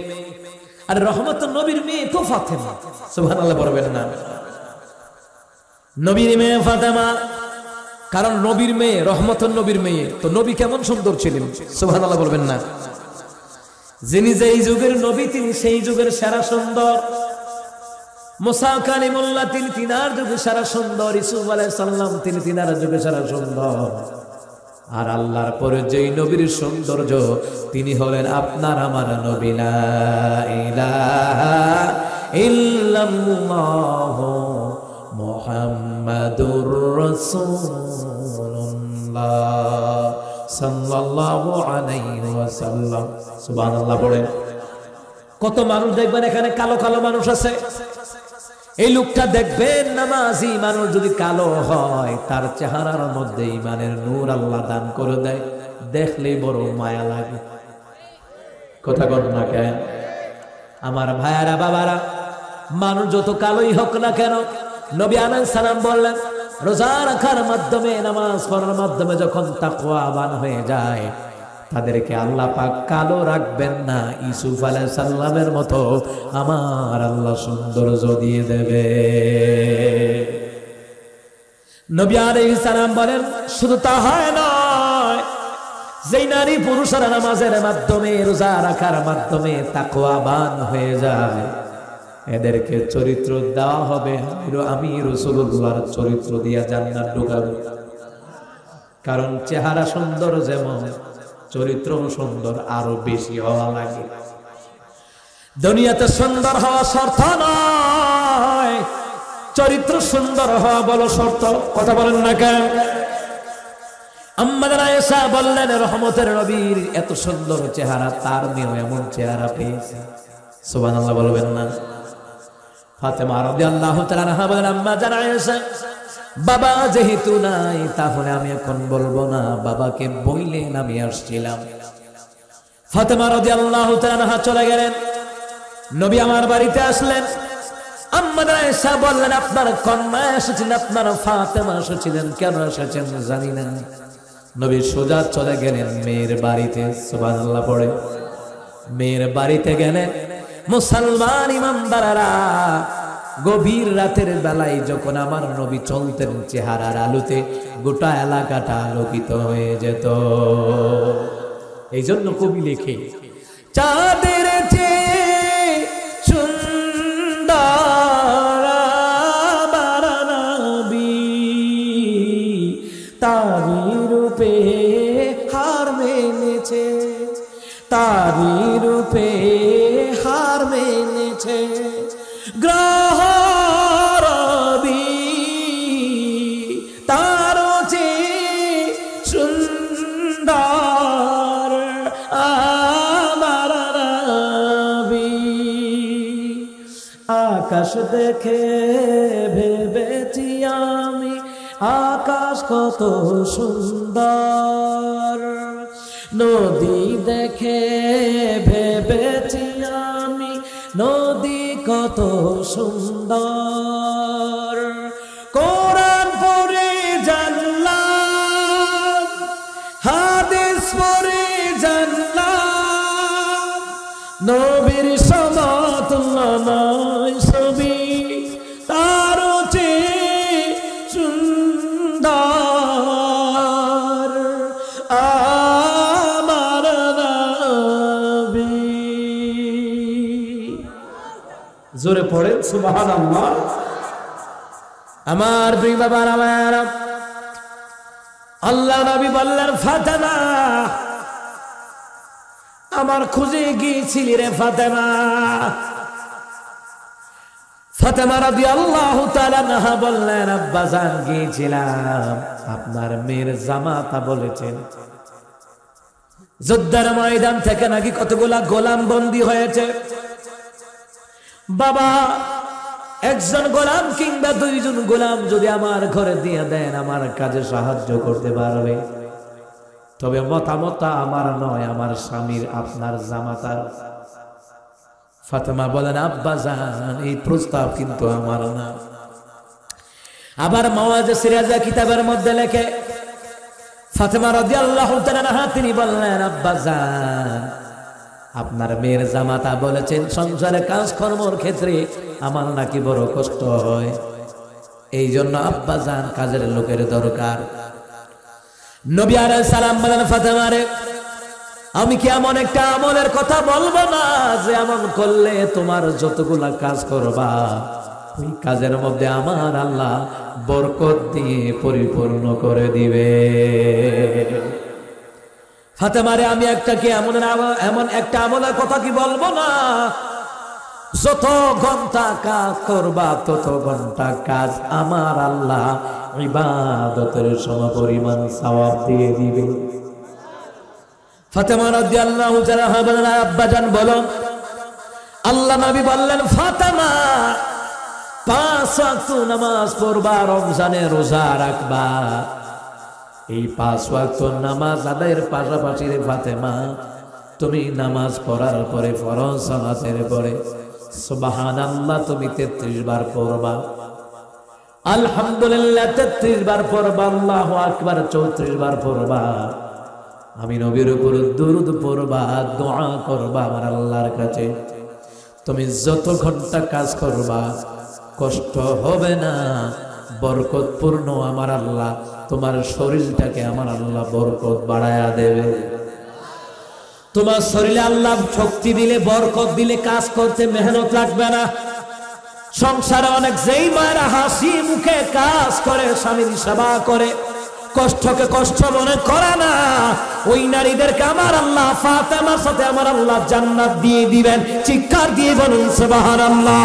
আর রহমতুন নবীর মেয়ে তো ফাতেমা। সুবহানাল্লাহ বলবেন না? নবীর মেয়ে ফাতেমা, কারণ নবীর মেয়ে, রহমতুন নবীর মেয়ে। তো নবী কেমন সুন্দর ছিলেন! সুবহানাল্লাহ বলবেন না? যিনি যেই যুগের নবী তিনি সেই যুগের সেরা সুন্দর। মুসা কালিমুল্লাহ তিনি তিনার যুগে সেরা সুন্দর। ইউসুফ আলাইহিস সালাম তিনি তিনার যুগে সেরা সুন্দর। আর আল্লাহর পরে যেই নবীর সৌন্দর্য তিনি হলেন আপনার আমার নবী। লা ইলাহা ইল্লাল্লাহ মুহাম্মাদুর রাসূলুল্লাহ সাল্লাল্লাহু আলাইহি ওয়াসাল্লাম। সুবহানাল্লাহ বলেন। কত মানুষ দেখবেন এখানে কালো কালো মানুষ আছে। এই লোকটা দেখবেন নামাজি মানুষ যদি কালো হয়, তার চেহারার মধ্যে ঈমানের নূর আল্লাহ দান করে দেয়, দেখলেই বড় মায়া লাগে। কথা বল না কেন? আমার ভাইয়ারা, বাবারা, মানুষ যত কালোই হোক না কেন, নবী আলাইহিস সালাম বললেন, রোজা রাখার মাধ্যমে, নামাজ পড়ার মাধ্যমে যখন তাকওয়াবান হয়ে যায়, তাদেরকে আল্লাহ পাক কালো রাখবেন না, ইউসুফ আলাইহিস সালামের মতো আমার আল্লাহ সৌন্দর্য দিয়ে দেবে। নবী আলাইহিস সালাম বলেন, শুধু তা হয় নয়, যেই নারী পুরুষেরা নামাজের মাধ্যমে, রোজা রাখার মাধ্যমে তাকওয়াবান হয়ে যায়, এদেরকে চরিত্র দেওয়া হবে, আমি রাসূলুল্লাহর চরিত্র দিয়া জান্নাত ঢুকাবো। কারণ চেহারা সুন্দর যেমন, চরিত্র সুন্দর আরো বেশি হওয়া লাগে। দুনিয়াতে সুন্দর হওয়া শর্ত নয়, চরিত্র সুন্দর হওয়া বলো শর্ত। কথা বলেন না কেন? আম্মা আয়েশা বললেন, রহমতের নবীর এত সুন্দর চেহারা, তার মেয়েও এমন চেহারা পেয়েছে। সুবহানাল্লাহ বলবেন না? ফাতেমা রাদিয়াল্লাহু তাআলা আনহা বলেন, আম্মা আয়েশা, বাবা যেহেতু নাই, তাহলে আমি এখন বলবো না, বাবাকে বইলেন আমি আসছিলাম। ফাতেমা রাদিয়াল্লাহু তাআলা আনহা চলে গেলেন। নবী আমার বাড়িতে আসলেন। আম্মা আয়েশা বললেন, আপনার কন্যা এসেছিলেন, আপনার ফাতেমা এসেছিলেন, কেন এসেছেন জানি না। নবী সোজা চলে গেলেন মেয়ের বাড়িতে। সুবহানাল্লাহ পড়ে। মেয়ের বাড়িতে গেলেন। মুসলমান ইমানদাররা, গভীর রাতের বেলায় যখন আমার নবী চলতেন, চেহারার আলোতে গোটা এলাকাটা আলোকিত হয়ে যেত। এই জন্য কবি লেখে, চাঁদের চেয়ে সুন্দর আমার নবী, তারি রূপে হার মেনেছে, তারি রূপে হার মেনেছে গ্রহ রবি, তার চেয়ে সুন্দর আমার নবী। আকাশ দেখে ভেবেছি আমি, আকাশ কত সুন্দর, নদী দেখে ভেবেছি আমি, কত সুন্দর, কোরআন পড়ে জানলাম, হাদিস পড়ে জানলাম, নবীর সমতুল্য ছবি তার চেয়ে সুন্দর আমার নবী। জোরে পড়ে সুবহানাল্লাহ। আমার প্রিয় বাবার আমার আল্লাহ নবী বললেন, ফাতেমা আমার খুঁজে গিয়েছিলি রে ফাতেমা। ফাতেমা রাদিয়াল্লাহু তাআলা আনহা বললেন, আব্বা জান গিয়েছিলাম, আপনার মেয়ের জামাতা বলেছেন যুদ্ধের ময়দান থেকে নাকি কতগুলা গোলাম বন্দী হয়েছে। বাবা, একজন গোলাম কিংবা দুইজন গোলাম যদি আমার ঘরে দিয়ে দেন, আমার কাজে সাহায্য করতে পারবে। তবে মতামতটা আমার নয়, আমার স্বামীর, আপনার জামাতার। ফাতেমা বলেন, আব্বা জান এই প্রস্তাব কিন্তু আমার না। আবার মাওয়াজে সিরাজা কিতাবের মধ্যে লেখে, ফাতেমা রাদিয়াল্লাহু তাআলা আনহা তিনি বললেন, আব্বা জান আপনার মেয়ের জামাতা বলেছেন সংসারে কাজকর্মের ক্ষেত্রে আমার নাকি বড় কষ্ট হয়, এই জন্য আব্বা জান কাজের লোকের দরকার। নবী আলাইহিস সালাম বলেন, ফাতেমা রে, আমি কি এমন একটা আমলের কথা বলবো না যে এমন করলে তোমার যতগুলা কাজ করবা ওই কাজের মধ্যে আমার আল্লাহ বরকত দিয়ে পরিপূর্ণ করে দিবে। ফাতেমা রে, আমি এমন একটা আমলের কথা কি বলবো না, যত ঘন্টা কাজ করবা তত ঘন্টা কাজ আমার আল্লাহ ইবাদতের সমপরিমাণ সওয়াব দিয়ে দিবে। ফাতেমা রাদিয়াল্লাহু তাআলা বলেন, আব্বা জান বলো। আল্লাহ নবী বললেন, ফাতেমা 5 ওয়াক্ত নামাজ পড়বা, রমজানে রোজা রাখবা। এই 5 ওয়াক্ত নামাজ আদায়ের পাশাপাশি রে ফাতেমা, তুমি নামাজ পড়ার পরে ফরজ সালাতের পরে সুবহানাল্লাহ তুমি 33 বার পড়বা, আলহামদুলিল্লাহ 33 বার পড়বা, আল্লাহু আকবার 34 বার পড়বা। আমি নবীর উপর দুরূদ পড়বা, দোয়া করবা আমার আল্লাহর কাছে। তুমি যত ঘন্টা কাজ করবা কষ্ট হবে না, বরকতপূর্ণ আমার আল্লাহ তোমার শরীরটাকে আমার আল্লাহ বরকত বাড়ায়া দেবে। তোমার শরীরে আল্লাহ শক্তি দিলে, বরকত দিলে কাজ করতে মেহনত লাগবে না। সংসারে অনেক যেই মায়েরা হাসি মুখে কাজ করে, স্বামীর সেবা করে, কষ্টকে কষ্ট মনে করে না, ওই নারীদেরকে আমার আল্লাহ ফাতেমার সাথে আমার আল্লাহ জান্নাত দিয়ে দিবেন। চিৎকার দিয়ে বলুন সুবহানাল্লাহ।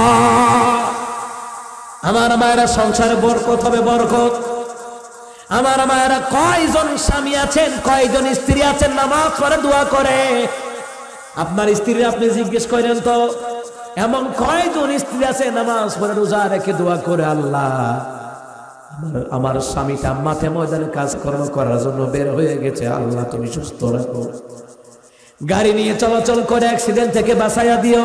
আমার মায়েরা সংসারে বরকত হবে, বরকত। আমার মায়েরা কয়জন স্বামী আছেন, কয়জন স্ত্রী আছেন নামাজ পড়ে দোয়া করে? আপনার স্ত্রী আপনি জিজ্ঞেস করেন তো, এমন কয়জন স্ত্রী আছে নামাজ পড়ে রোজা রেখে দোয়া করে, আল্লাহ আমার স্বামীটা মাঠে ময়দানে কাজকর্ম করার জন্য বের হয়ে গেছে, আল্লাহ তুমি সুস্থ রাখো, গাড়ি নিয়ে চলাচল করে অ্যাক্সিডেন্ট থেকে বাঁচাইয়া দিও,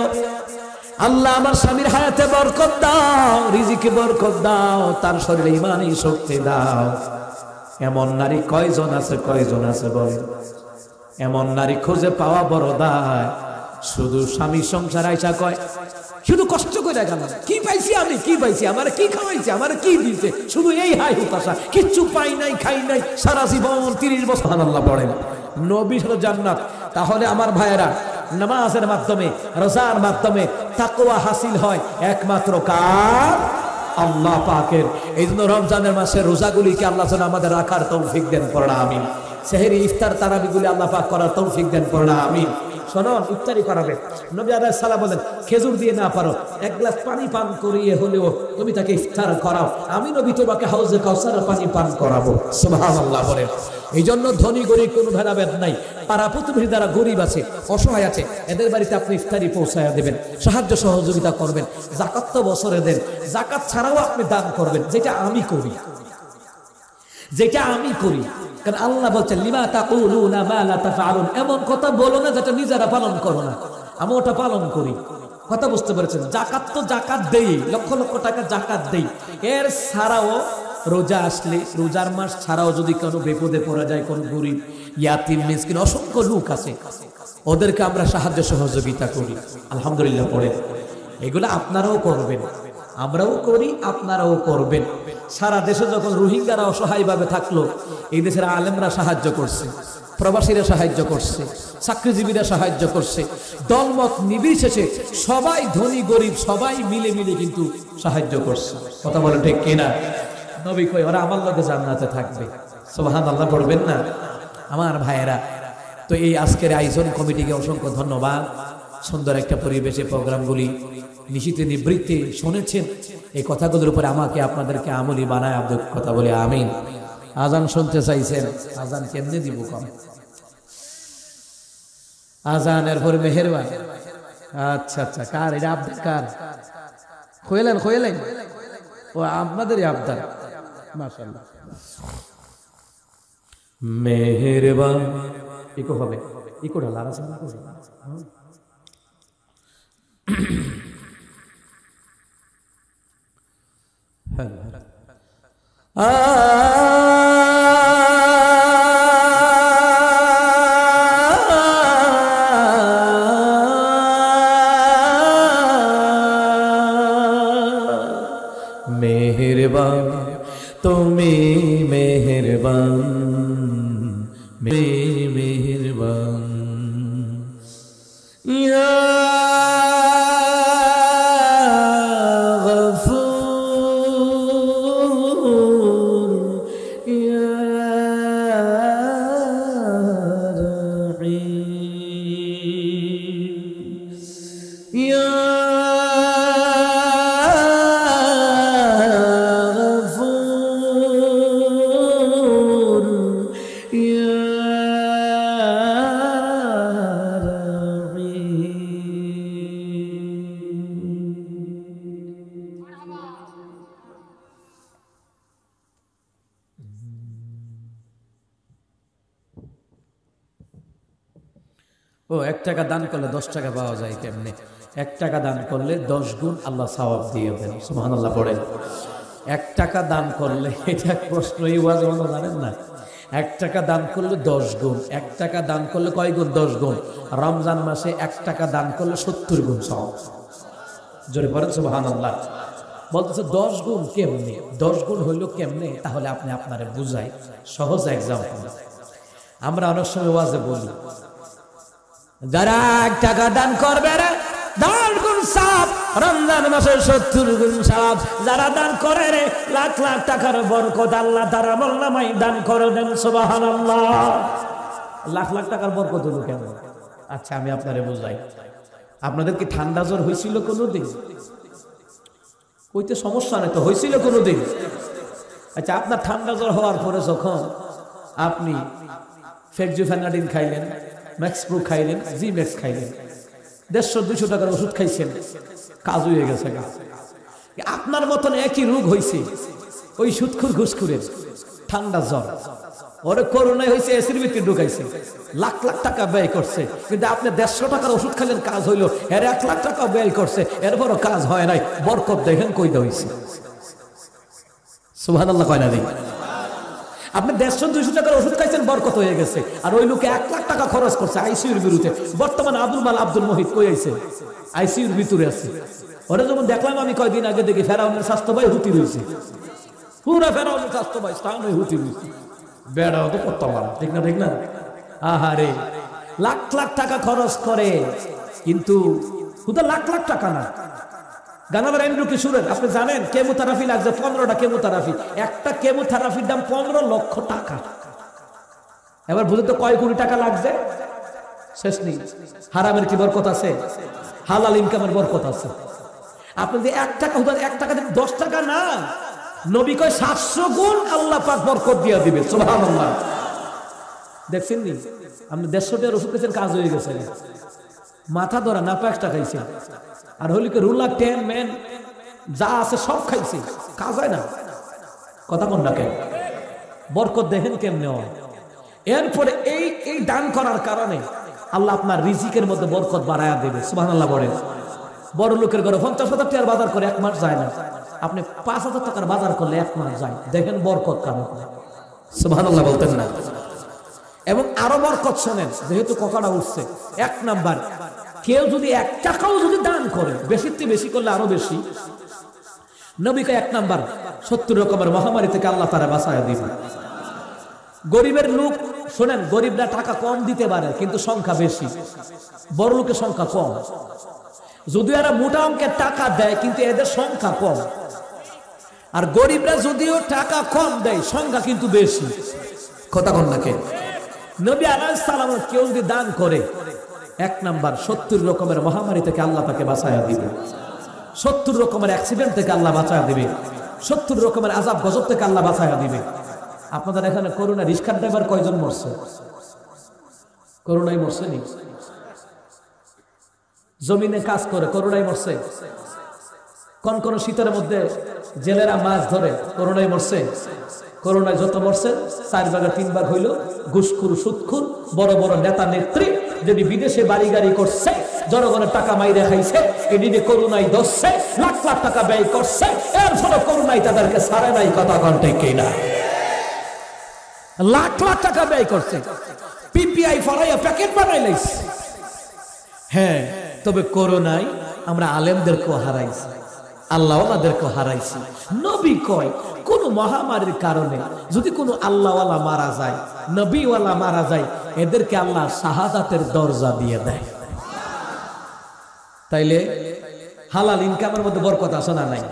আল্লাহ আমার স্বামীর হায়াতে বরকত দাও, রিজিকে বরকত দাও, তার শরীরে ঈমানি শক্তি দাও। এমন নারী কয়জন আছে, কয়জন আছে বলেন? এমন নারী খুঁজে পাওয়া বড় দায়। শুধু স্বামী সংসার আইসা কয়, শুধু কষ্ট করে গেল, কি পাইছি আমি, কি পাইছি, আমার কি খাওয়াইছে, আমার কি দিয়েছে, শুধু এই হাই হতাশা, কিচ্ছু পাই নাই, খাই নাই, সারা জীবন 30 বছর আল্লাহ পড়েন নবী হলো জান্নাত। তাহলে আমার ভাইয়েরা, নামাজের মাধ্যমে, রোজার মাধ্যমে তাকওয়া হাসিল হয় একমাত্র কার? আল্লাহ পাকের। এই জন্য রমজানের মাসে রোজাগুলিকে আল্লাহ যেন আমাদের রাখার তৌফিক দেন, পড়া আমিন। সেহরি ইফতার তারাবিগুলি আল্লাহ পাক করার তৌফিক দেন, পড়া আমিন। শোনো, ইফতারি করাবে, নবী আলাইহিস সালাম বলেন, খেজুর দিয়ে না পারো, 1 গ্লাস পানি পান করিয়ে হলেও তুমি তাকে ইফতার করাও, আমি নবী তোমাকে হাউজে কাউসারের পানি পান করাবো। সুবহানাল্লাহ বলেন। এই জন্য ধনী গরিব কোনো ভেদাভেদ নাই। পাড়া প্রতিবেশী যারা গরিব আছে, অসহায় আছে, এদের বাড়িতে আপনি ইফতারি পৌঁছায়া দেবেন, সাহায্য সহযোগিতা করবেন। যাকাত তো বছরে দেন, যাকাত ছাড়াও আপনি দান করবেন, যেটা আমি করি, যেটা আমি করি। কারণ আল্লাহ বলছেন, লিমা তাকুলুনা মা লা তাফআলুন, এমন কথা বলো না যেটা নিজেরা পালন করো না। আমি ওটা পালন করি। কথা বুঝতে পেরেছেন? জাকাত তো জাকাত দেই, লক্ষ লক্ষ টাকা জাকাত দেই, এর ছাড়াও রোজা আসলে, রোজার মাস ছাড়াও যদি কোনো বিপদে পড়ে যায়, কোনো গরিব ইয়াতিম মিসকিন অসংখ্য লোক আছে, ওদেরকে আমরা সাহায্য সহযোগিতা করি। আলহামদুলিল্লাহ পড়ে। এগুলো আপনারাও করবেন, আমরাও করি, আপনারাও করবেন। সারা দেশে যখন রোহিঙ্গারা অসহায়ভাবে থাকলো, এই দেশের আলেমরা সাহায্য করছে, প্রবাসীরা সাহায্য করছে, চাকরিজীবীরা সাহায্য করছে, দলমত নির্বিশেষে সবাই, ধনী গরিব সবাই মিলে মিলে কিন্তু সাহায্য করছে। কথা বলে ঠিক কিনা? নবী কই ওরা আমার লগে জান্নাতে থাকবে। সুবহানাল্লাহ পড়বেন না আমার ভাইয়েরা? তো এই আজকের আয়োজন কমিটিকে অসংখ্য ধন্যবাদ। সুন্দর একটা পরিবেশে প্রোগ্রামগুলি নিশিতে নিবৃত্তে শুনেছেন। এই কথাগুলোর উপরে আমাকে আপনাদেরকে আমলি বানায় আব্দুল কথা বলে আমিন। আজান শুনতে চাইছেন, আজান কেমনে দিব? কম আজানের পরে মেহেরবান। আচ্ছা আচ্ছা, কার এটা? আব্দার কার? খোয়েলেন খোয়েলেন, ও আপনাদেরই আব্দার। মাশাআল্লাহ, মেহেরবান। ইকো হবে, ইকোটা লারাস না করে। মেহেরবান তুমি, মেহেরবান মেহেরবান, ইয়া গফুর ইয়া রহিম, ইয়া ও 1 টাকা দান করলে 10 টাকা পাওয়া যায় কেমনে? 1 টাকা দান করলে 10 গুণ আল্লাহ সওয়াব দিয়ে দেন। সুবহানাল্লাহ পড়েন। 1 টাকা দান করলে, এটা প্রশ্ন, এই ওয়াজ মনে জানেন না? 1 টাকা দান করলে 10 গুণ। 1 টাকা দান করলে কয় গুণ? 10 গুণ। রমজান মাসে 1 টাকা দান করলে 70 গুণ সওয়াব। জোরে পড়েন সুবহানাল্লাহ। বলতেছে 10 গুণ কেমনে? 10 গুণ হইল কেমনে? তাহলে আপনি আপনারে বুঝাই, সহজ এক্সাম্পল। আমরা অনেক সময় ওয়াজে বলি, যারা 1 টাকা দান করবে রে 10 গুণ সওয়াব, রমজান মাসে 70 গুণ সওয়াব। যারা দান করে রে লাখ লাখ টাকার বরকত আল্লাহ তার আমলনামায় দান করে দেন। সুবহানাল্লাহ। লাখ লাখ টাকার বরকত হলো কেমন? আচ্ছা আমি আপনারে বুঝাই। আপনাদের কি ঠান্ডা জ্বর হয়েছিল কোনোদিন? কইতে সমস্যা নেই তো, হয়েছিল কোনোদিন? আচ্ছা, আপনার ঠান্ডা জ্বর হওয়ার পরে যখন আপনি ফেক্সোফেনাডিন খাইলেন, ম্যাক্সপ্রো খাইলেন, জিম্যাক্স খাইলেন, 150-200 টাকার ওষুধ খাইছেন, কাজ হয়ে গেছে। আপনার মতন একই রোগ হয়েছে ওই সুদখুর ঘুষখুরের, ঠান্ডা জ্বর। ওরে করোনায় হয়েছে, এসির ভিতরে ঢুকাইছে, লাখ লাখ টাকা ব্যয় করছে, কিন্তু আপনি 150 টাকার ওষুধ খাইলেন, কাজ হইলো। এর 1 লাখ টাকা ব্যয় করছে, এরপরও কাজ হয় নাই। বরকত দেখেন কইতে হয়েছে। সুবহানাল্লাহ কয় না দিই? আপনি 150-200 টাকার ওষুধ খাইছেন, বরকত হয়ে গেছে। আর ওই লোকে 1 লাখ টাকা খরচ করছে আইসিইউর বিরুদ্ধে। বর্তমানে আব্দুল মহিত কই আইছে? আইসিইউর ভিতরে আছে। ওরা যখন দেখলাম আমি কয়দিন আগে দেখি, ফেরাউনের স্বাস্থ্য ভাই হুতি রয়েছে, পুরা ফেরাউনের স্বাস্থ্য ভাই স্থান হয়ে হুতি রয়েছে। বেড়াও তো করতে পারে, ঠিক না? ঠিক না? আহারে, লাখ লাখ টাকা খরচ করে, কিন্তু শুধু লাখ লাখ টাকা না। গানাদার এন্ড্রু কিশোরের আপনি জানেন কেমোথেরাপি লাগছে 15টা কেমোথেরাপি। একটা কেমোথেরাপির দাম 15 লক্ষ টাকা। এবার বুঝতে কয় কোটি টাকা লাগছে? শেষ নেই। হারামের কি বরকত আছে? হালাল ইনকামের বরকত আছে। আপনি যে 1 টাকা, 1 টাকা 10 টাকা না, নবী কয় 700 গুণ আল্লাহ পাক বরকত দিয়ে দিবে। সুবহানাল্লাহ। দেখছেন নি? আপনি 150 টাকার ওষুধ খেয়েছেন, কাজ হয়ে গেছে। মাথা ধরা না, 1 টাকা খাইছে। আর হলিকে রুলা, টেন ম্যান যা আছে সব খাইছে, কাজ হয় না। কথা কোন না কেন? বরকত দেখেন কেমনে হয়। এরপরে এই দান করার কারণে আল্লাহ আপনার রিজিকের মধ্যে বরকত বাড়ায়া দেবে। সুবহানাল্লাহ বলেন। বড় লোকের ঘরে 50,000 টাকার বাজার করে 1 মাস যায় না, আপনি 5,000 টাকার বাজার করলে 1 মাস যায়। দেখেন বরকত কেমন, সুবহানাল্লাহ বলতেন না? এবং আরো বরকত শোনেন, যেহেতু কথাটা উঠছে, 1 নাম্বার, কেউ যদি 1 টাকাও যদি দান করে, বেশির চেয়ে বেশি করলে আরো বেশি, নবীকে 1 নাম্বার 70 রকমের মহামারী থেকে আল্লাহ তাআলা বাঁচায় দিবেন। গরিবের লোক শোনেন, গরিবরা টাকা কম দিতে পারে কিন্তু সংখ্যা বেশি, বড় লোকের সংখ্যা কম। যদিও এরা মোটা অঙ্কের টাকা দেয় কিন্তু এদের সংখ্যা কম। আর গরিবরা যদিও টাকা কম দেয়, সংখ্যা কিন্তু বেশি। কথা কন নাকি? নবী আলাইহিস সালাম কেউ যদি দান করে, 1 নাম্বার 70 রকমের মহামারী থেকে আল্লাহ তাকে বাঁচায়া দিবে, 70 রকমের অ্যাক্সিডেন্ট থেকে আল্লাহ বাঁচায়া দিবে, 70 রকমের আযাব গজব থেকে আল্লাহ বাঁচায়া দিবে। আপনাদের এখানে করোনা রিক্সার ড্রাইভার কয়জন মরছে? করোনায় মরছে নি? জমিনে কাজ করে করোনায় মরছে? কোন কোন শীতের মধ্যে জেলেরা মাছ ধরে করোনায় মরছে? করোনায় যত মরছে 4 ভাগে 3 ভাগ হইল ঘুষখোর সুদখোর বড় বড় নেতা নেত্রী, যদি বিদেশে বাড়ি গাড়ি করছে, জনগণের টাকা মাইরে খাইছে, এদিকে করোনায় ধরছে, লাখ লাখ টাকা ব্যয় করছে, এর ফলে করোনায় তাদেরকে ছাড়ে নাই। কথা কন ঠিক কিনা? লাখ লাখ টাকা ব্যয় করছে, পিপিআই ফরাইয়া প্যাকেট বানাই লাইছে। হ্যাঁ, তবে করোনায় আমরা আলেমদেরকেও হারাইছি, আল্লাহওয়ালাদেরকেও হারাইছি। নবী কয় কোন মহামারীর কারণে যদি কোনো আল্লাহওয়ালা মারা যায়, নবীওয়ালা মারা যায়, এদেরকে আল্লাহ শাহাদাতের দরজা দিয়ে দেয়। তাইলে হালাল ইনকামের মধ্যে বরকত আছে না নাই?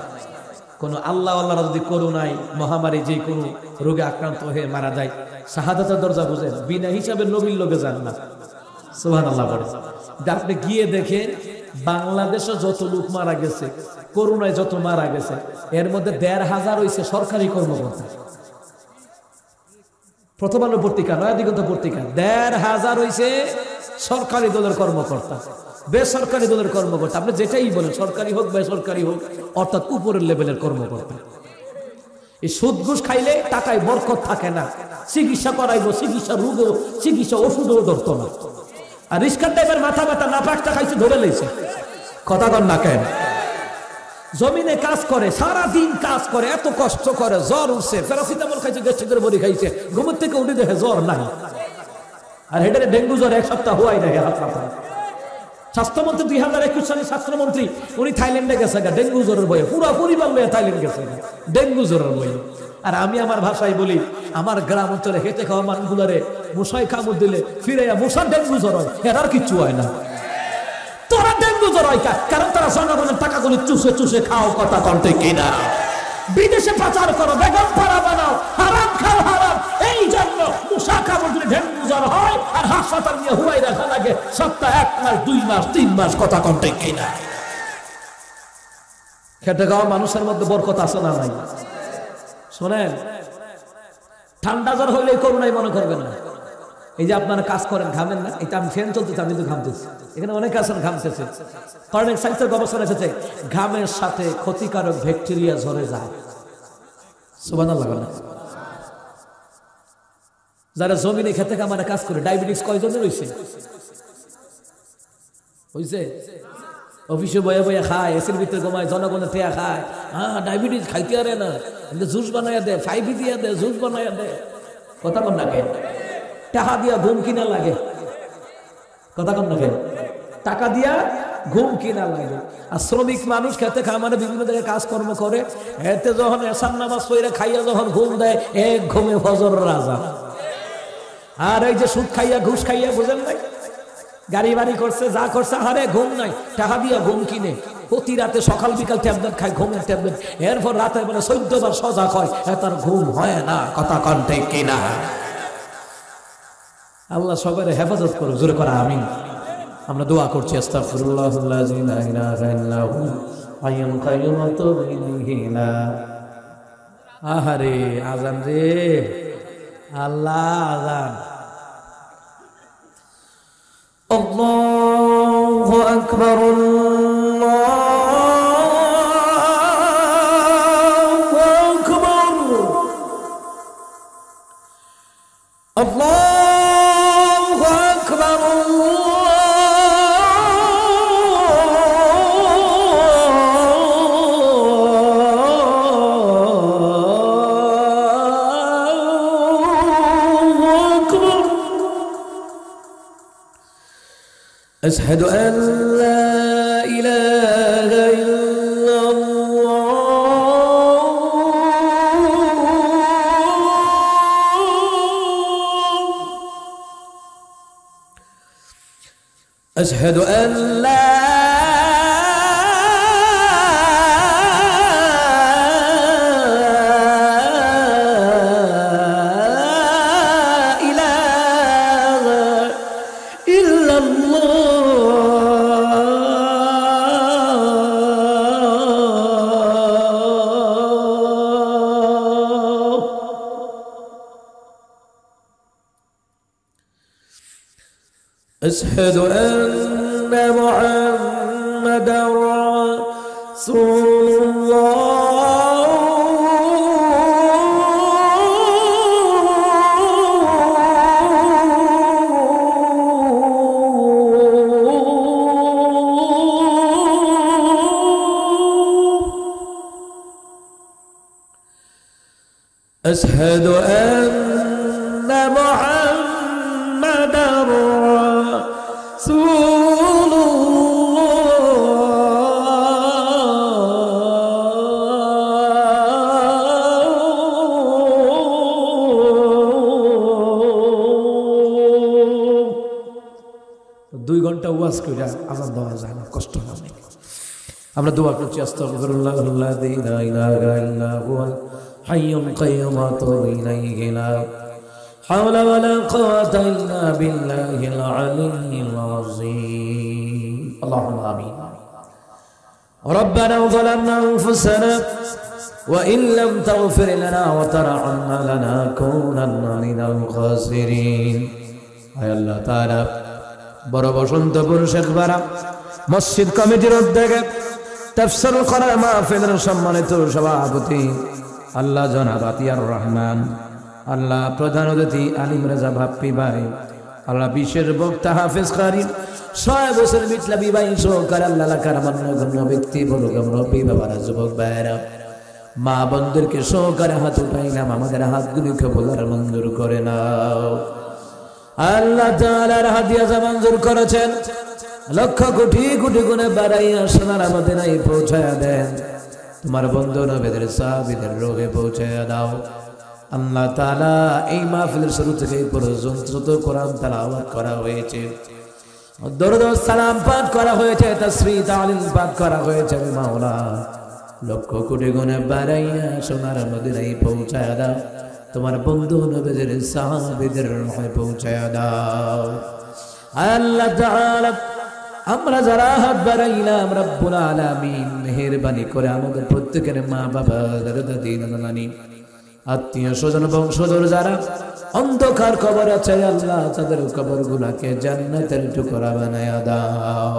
কোন আল্লাহওয়ালারা যদি করোনায় মহামারী যে কোনো রোগে আক্রান্ত হয়ে মারা যায়, শাহাদাতের দরজা বুঝেন, বিনা হিসাবে নবীর লোকে যান না। সুবহানাল্লাহ বলে। আপনি গিয়ে দেখেন বাংলাদেশে যত লোক মারা গেছে, করোনায় যত মারা গেছে, এর মধ্যে 1,500 হইছে সরকারি কর্মকর্তা। প্রথম আলো পত্রিকা, নয়া দিগন্ত পত্রিকা, 1,500 হইছে সরকারি দলের কর্মকর্তা, বেসরকারি দলের কর্মকর্তা। আপনি যেটাই বলেন, সরকারি হোক বেসরকারি হোক, অর্থাৎ উপরের লেভেলের কর্মকর্তা। এই সুদ ঘুষ খাইলে টাকায় বরকত থাকে না। চিকিৎসা করাইবো, চিকিৎসা রোগও, চিকিৎসা ওষুধও ধরতো না। আর রিস্কার ড্রাইভার মাথা ব্যথা না পাঁচটা খাইছে ধরে লেছে। কথা কন না কেন? জমিনে কাজ করে, সারাদিন কাজ করে, এত কষ্ট করে, জ্বর উঠছে, প্যারাসিটামল খাইছে, গ্যাস্ট্রিকের বড়ি খাইছে, ঘুমের থেকে উঠে দেখে জ্বর নাই। আর হেডারে ডেঙ্গু জ্বর 1 সপ্তাহ হওয়াই নাই। স্বাস্থ্যমন্ত্রী 2021 সালে স্বাস্থ্যমন্ত্রী উনি থাইল্যান্ডে গেছে ডেঙ্গু জ্বরের বয়ে, পুরো পরিবার লয়ে থাইল্যান্ড গেছে ডেঙ্গু জ্বরের বয়ে। আর আমি আমার ভাষায় বলি, আমার গ্রাম অঞ্চলে হেঁটে খাওয়া মানুষগুলারে মশাই কামড় দিলে ফিরে মশার ডেঙ্গু জ্বর হয়, এর কিছু হয় না। তোরা ডেঙ্গু জ্বর হয় কারণ তারা জনগণের টাকাগুলি চুষে চুষে খাও। কথা কন্টে কিনা? বিদেশে পাচার করো, বেগম পাড়া বানাও, হারাম খাও হারাম। এই জন্য মশা কামড় দিলে ডেঙ্গু জ্বর হয়, আর হাসপাতাল নিয়ে হুয়াই রাখা লাগে সপ্তাহ 1 মাস 2 মাস 3 মাস। কথা কন্টে কিনা? খেটে খাওয়া মানুষের মধ্যে বরকত আছে না নাই? শোনেন, ঠান্ডা জ্বর হইলে করোনাই মনে করবেন না। এই যে আপনারা কাজ করেন, ঘামেন না, এটা আমি ফ্যান চলতেছে, আমি তো ঘামতেছি, এখানে অনেক আছেন ঘামতেছে। কারণ সায়েন্সের গবেষণা এসেছে ঘামের সাথে ক্ষতিকারক ব্যাকটেরিয়া ঝরে যায়। সুবহানাল্লাহ। যারা জমিনে খেতে খামারে কাজ করে, ডায়াবেটিস কয়জনের হইছে? হইছে? অফিসে বয়ে বয়ে খায়, এসির ভিতরে ঘুমায়, জনগণের টেয়া খায়। হ্যাঁ, ডায়াবেটিস খাইতে পারে না, জুস বানাইয়া দেয়, 5 দিয়া দেয়, জুস বানাইয়া দেয়। কথা কন না কেন? টাকা দিয়া ঘুম কিনা লাগে। কথা কন না কেন? টাকা দিয়া ঘুম কিনা লাগে। আর শ্রমিক মানুষ খেতে খামারে বিভিন্ন জায়গায় কাজকর্ম করে, এতে যখন এসার নামাজ পড়ে খাইয়া যখন ঘুম দেয়, এক ঘুমে ফজর রাজা। আর এই যে সুদ খাইয়া ঘুষ খাইয়া, বুঝেন নাই, গাড়ি বাড়ি করছে, যা করছে, আরে ঘুম নাই, টাকা দিয়া ঘুম কিনে প্রতি রাতে সকাল বিকাল ট্যাবলেট খায়, ঘুমের ট্যাবলেট। এরপর রাতে বেলা 14 বার সজাগ হয়, তার ঘুম হয় না। কথা কন্টে কিনা? আল্লাহ সবার হেফাজত করুক, জোরে করা আমিন। আমরা দোয়া করছি, আস্তাগফিরুল্লাহুল্লাযী লা ইলাহা ইল্লাহু হাইয়ুল কাইয়্যুম ওয়া আতুবু ইলাইহি। আহারে আজান রে, আল্লাহ আজান। আল্লাহু আকবার, আল্লাহু আকবার, আল্লাহ। আশহাদু আল্লা ইলাহা ইল্লাল্লাহ আশহাদু আল্লা أشهد أن محمدا رسول الله أشهد أن محمدا رسول দুই ঘন্টা ওয়াজ করে আজান দেওয়া যায় না, কষ্ট হবে। আমরা দোয়া করছি আস্তাগফিরুল্লাহ আল্লাযী লা ইলাহা ইল্লা হুয়াল হাইয়ুল কাইয়্যুম ওয়া আতুবু ইলাইহি লা হাওলা ওয়া লা কুওয়াতা ইল্লা বিল্লাহিল আলিয়্যিল আযীম। আল্লাহুম্মা আমিন। ربنا ظلمنا أنفسنا وإن لم تغفر لنا وترحمنا لنكونن من الخاسرين। আয় আল্লাহ তাআলা বড় বসন্তপুর শেখপাড়া মসজিদ কমিটির উদ্যোগে তাফসীর করার মাহফিলের সম্মানিত সভাপতি আল্লাহ জনাব আতিয়ার রহমান, আল্লাহ প্রধান অতিথি আলিম রেজা ভাপ্পি ভাই, আল্লাহ বিশেষ বক্তা হাফেজ কারি 6 বছর বিপ্লবী ভাই সহকারে আল্লাহ এলাকার মান্যগণ্য ব্যক্তি বলগম রবি বাবারা, যুবক ভাইরা, মা বন্ধুদেরকে সহকারে হাত উঠাইলাম, আমাদের হাতগুলিকে বলার মঞ্জুর করে নাও। আল্লাহ তাআলার হাদিয়া যা মঞ্জুর করেছেন লক্ষ কোটি কোটি গুণে বাড়াইয়া সোনার মদিনায় পৌঁছায়া দেন। তোমার বন্ধু নবীদের সাহাবীদের রোগে পৌঁছায়া দাও। আল্লাহ তাআলা এই মাহফিলের শুরু থেকে পর্যন্ত যত কোরআন তেলাওয়াত করা হয়েছে, দরুদ ও সালাম পাঠ করা হয়েছে, তাসবিহ তাহলিল পাঠ করা হয়েছে, মাওলা লক্ষ কোটি গুণে বাড়াইয়া সোনার মদিনায় পৌঁছায়া দাও। তোমার বন্ধু নবীদের সাহাবীদের রোগে পৌঁছায়া দাও। আল্লাহ তাআলা আমরা যারা হাত বাড়াইলাম রব্বুল আলামিন মেহেরবানি করে আমাদের প্রত্যেকের মা বাবা দাদা দাদি নানি আত্মীয় স্বজন বংশধর যারা অন্ধকার কবর আছে আল্লাহ তাদের কবরগুলোকে জান্নাতের টুকরা বানায়া দাও।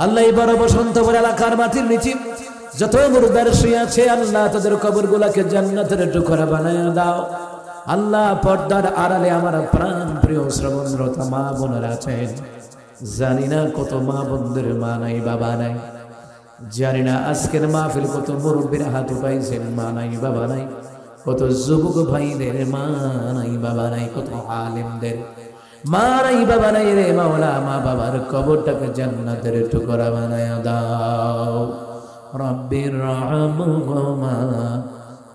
আল্লাহ এই বড় বসন্তপুর এলাকার মাটির নিচে যত মুর্দার শুয়ে আছে আল্লাহ তাদের কবরগুলোকে জান্নাতের টুকরা বানায়া দাও। আল্লাহ পর্দার আড়ালে আমার প্রাণ প্রিয় শ্রবণরত মা বোনেরা আছেন, জানি না কত মা বন্ধুর মা নাই বাবা নাই, জানি না আজকের মাহফিল কত মুরব্বীরা হাত উঠাইছেন মা নাই বাবা নাই, কত যুবক ভাইদের মা নাই বাবা নাই, কত আলেমদের মা নাই বাবা নাই রে মাওলা, মা বাবার কবরটাকে জান্নাতের টুকরা বানায়া দাও। রব্বির রহমহুমা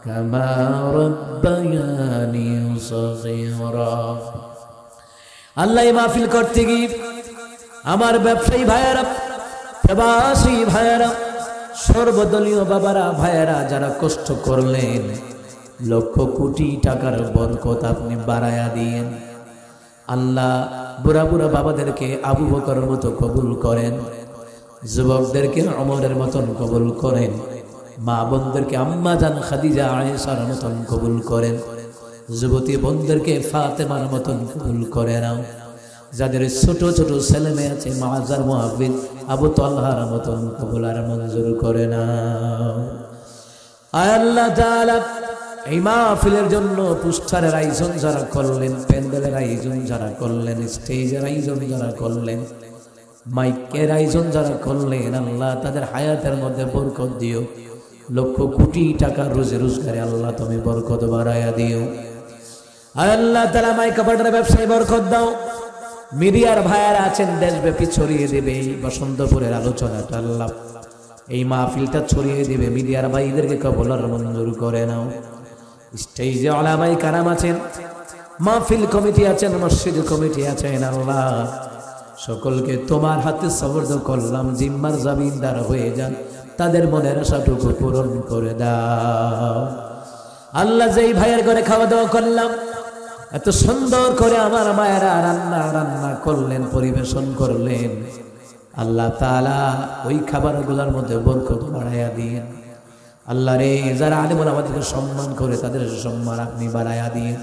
কামা রাব্বায়ানি সগীরা। আল্লাহ এই মাহফিল করতে গিয়ে আমার ব্যবসায়ী ভাইয়েরা, প্রবাসী ভাইয়েরা, সর্বদলীয় বাবারা ভাইয়েরা যারা কষ্ট করলেন, লক্ষ কোটি টাকার বরকত আপনি বাড়ায়া দিয়েন। আল্লাহ বুড়া বুড়া বাবাদেরকে আবু বকরের মতো কবুল করেন, যুবকদেরকে ওমরের মতন কবুল করেন, মা বোনদেরকে আম্মা জান খাদিজা আয়েশার মতন কবুল করেন, যুবতী বোনদেরকে ফাতেমার মতন কবুল করে নাও। যাদের ছোট ছোট ছেলে মেয়ে আছে মাজার মুহাফিজ আবু তালহার মতন কবুল আর মঞ্জুর করে নাও। আয় আল্লাহ তাআলা এই মাহফিলের জন্য পুস্টারের আয়োজন যারা করলেন, প্যান্ডেলের আয়োজন যারা করলেন, স্টেজের আয়োজন যারা করলেন, মাইকের আয়োজন যারা করলেন, আল্লাহ তাদের হায়াতের মধ্যে বরকত দিও। লক্ষ কোটি টাকা রোজে রোজগারে আল্লাহ তুমি বরকত বাড়ায়া দিও। আয় আল্লাহ তাআলা মাইক কাপড়ের ব্যবসায় বরকত দাও, মিডিয়ার ভাইয়ারা আছেন দেশব্যাপী ছড়িয়ে দেবে এই বসন্তপুরের আলোচনাটা। আল্লাহ এই মাহফিলটা ছড়িয়ে দিবে, মিডিয়ার ভাইদেরকে কবুল আর মঞ্জুর করে নাও। স্টেজে উলামায়ে কেরাম আছেন, মাহফিল কমিটি আছেন, মসজিদ কমিটি আছেন। আল্লাহ সকলকে তোমার হাতে সুপর্দ করলাম, জিম্মার জামিনদার হয়ে যান, তাদের মনের আশাটুকু পূরণ করে দাও। আল্লাহ যেই ভাইয়ের ঘরে খাওয়া দাওয়া করলাম, এত সুন্দর করে আমার মায়েরা রান্না করলেন, পরিবেশন করলেন, আল্লাহ তাআলা ওই খাবারগুলোর মধ্যে বরকত বাড়াইয়া দিন। আল্লাহ রে, যারা আলেমুল আমাদেরকে সম্মান করে তাদের সম্মান আপনি বাড়াইয়া দিন।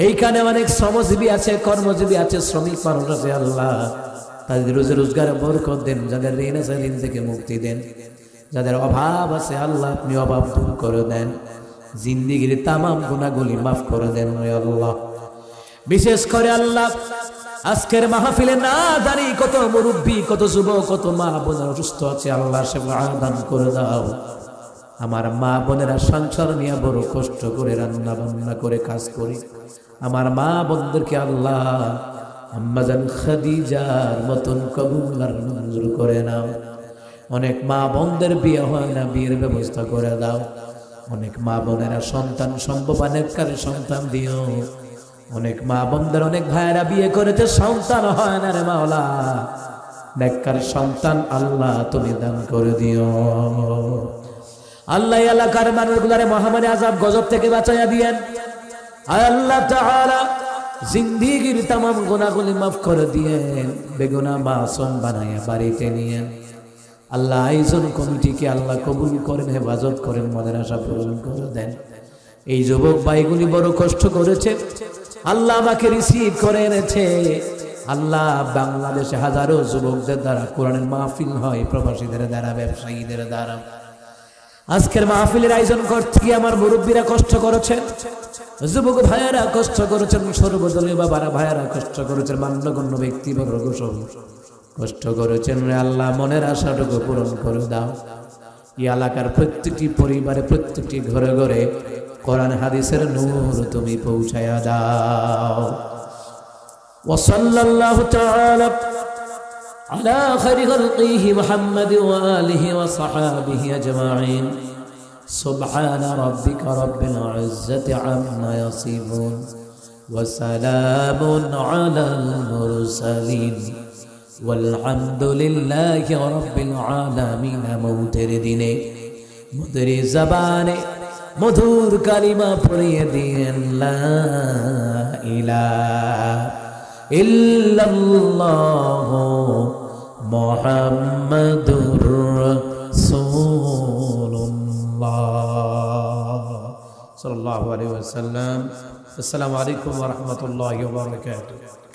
এইখানে অনেক শ্রমজীবী আছে, কর্মজীবী আছে, শ্রমিক মানুষ আছে। আল্লাহ তাদের রোজে রোজগারে বরকত দেন, যাদের ঋণ আছে ঋণ থেকে মুক্তি দেন, যাদের অভাব আছে আল্লাহ আপনি অভাব দূর করে দেন, জিন্দিগির তামাম গুনাহগুলি মাফ করে দেন আল্লাহ। বিশেষ করে আল্লাহ আজকের মাহফিলে না জানি কত মুরব্বী, কত যুবক, কত মা বোনেরা অসুস্থ আছে, আল্লাহ সেবা দান করে দাও। আমার মা বোনেরা সংসার নিয়ে বড় কষ্ট করে রান্না বান্না করে কাজ করে, আমার মা বোনদেরকে আল্লাহ আম্মাজান খাদিজার মতন কবুল আর মঞ্জুর করে নাও। অনেক মা বোনদের বিয়ে হয় না, বিয়ের ব্যবস্থা করে দাও। অনেক মা বোনেরা সন্তান সম্ভব অনেককার সন্তান দিও। অনেক মা বোনদের অনেক ভাইয়েরা বিয়ে করেছে, সন্তান হয় না রে মাওলা, নেককার সন্তান আল্লাহ তুমি দান করে দিও। আল্লাহ এলাকার মানুষগুলারে মহামারী আযাব গজব থেকে বাঁচাইয়া দিয়েন। আল্লাহ তাআলা জিন্দেগির तमाम গুনাহগুলি মাফ করে দিয়েন, বেগুনাহ মাসুম বানাইয়া বাড়িতে নিয়েন। আল্লাহ আয়োজন কমিটিকে আল্লাহ কবুল করেন, হেফাজত করেন, মনের আশা পূরণ করে দেন। এই যুবক ভাইগুলি বড় কষ্ট করেছে, আল্লাহ আমাকে রিসিভ করে এনেছে। আল্লাহ বাংলাদেশে হাজারো যুবকদের দ্বারা কোরআনের মাহফিল হয়, প্রবাসীদের দ্বারা, ব্যবসায়ীদের দ্বারা। আজকের মাহফিলের আয়োজন করতে গিয়ে আমার মুরব্বীরা কষ্ট করেছেন, যুবক ভাইয়েরা কষ্ট করেছেন, সর্বদলীয় বাবারা ভাইয়েরা কষ্ট করেছেন, মান্যগণ্য ব্যক্তিবর্গ সব কষ্ট করেছেন। আল্লাহ মনের আশাটুকু পূরণ করে দাও। এই এলাকার প্রত্যেকটি পরিবারে, প্রত্যেকটি ঘরে ঘরে কোরআন হাদিসের নূর তুমি পৌঁছায়া দাও। ওয়া সাল্লাল্লাহু তাআলা আলা খায়রি খালকিহি মুহাম্মাদিন ওয়া আলিহি ওয়া সাহবিহি আজমাইন। সুবহানা রাব্বিকা রাব্বিল ইজ্জাতি আম্মা ইয়াসিফুন ওয়া সালামুন আলাল মুরসালিন ওয়ালহামদুলিল্লাহি রাব্বিল আলামিন। মৌতের দিনে মুদের জবানে মধুর কালিমা পড়িয়ে দিয়েন, লা ইলাহা ইল্লাল্লাহ মুহাম্মাদুর রাসূলুল্লাহ সাল্লাল্লাহু আলাইহি ওয়াসাল্লাম। আসসালামু আলাইকুম ওয়া রাহমাতুল্লাহি ওয়া বারাকাতুহু।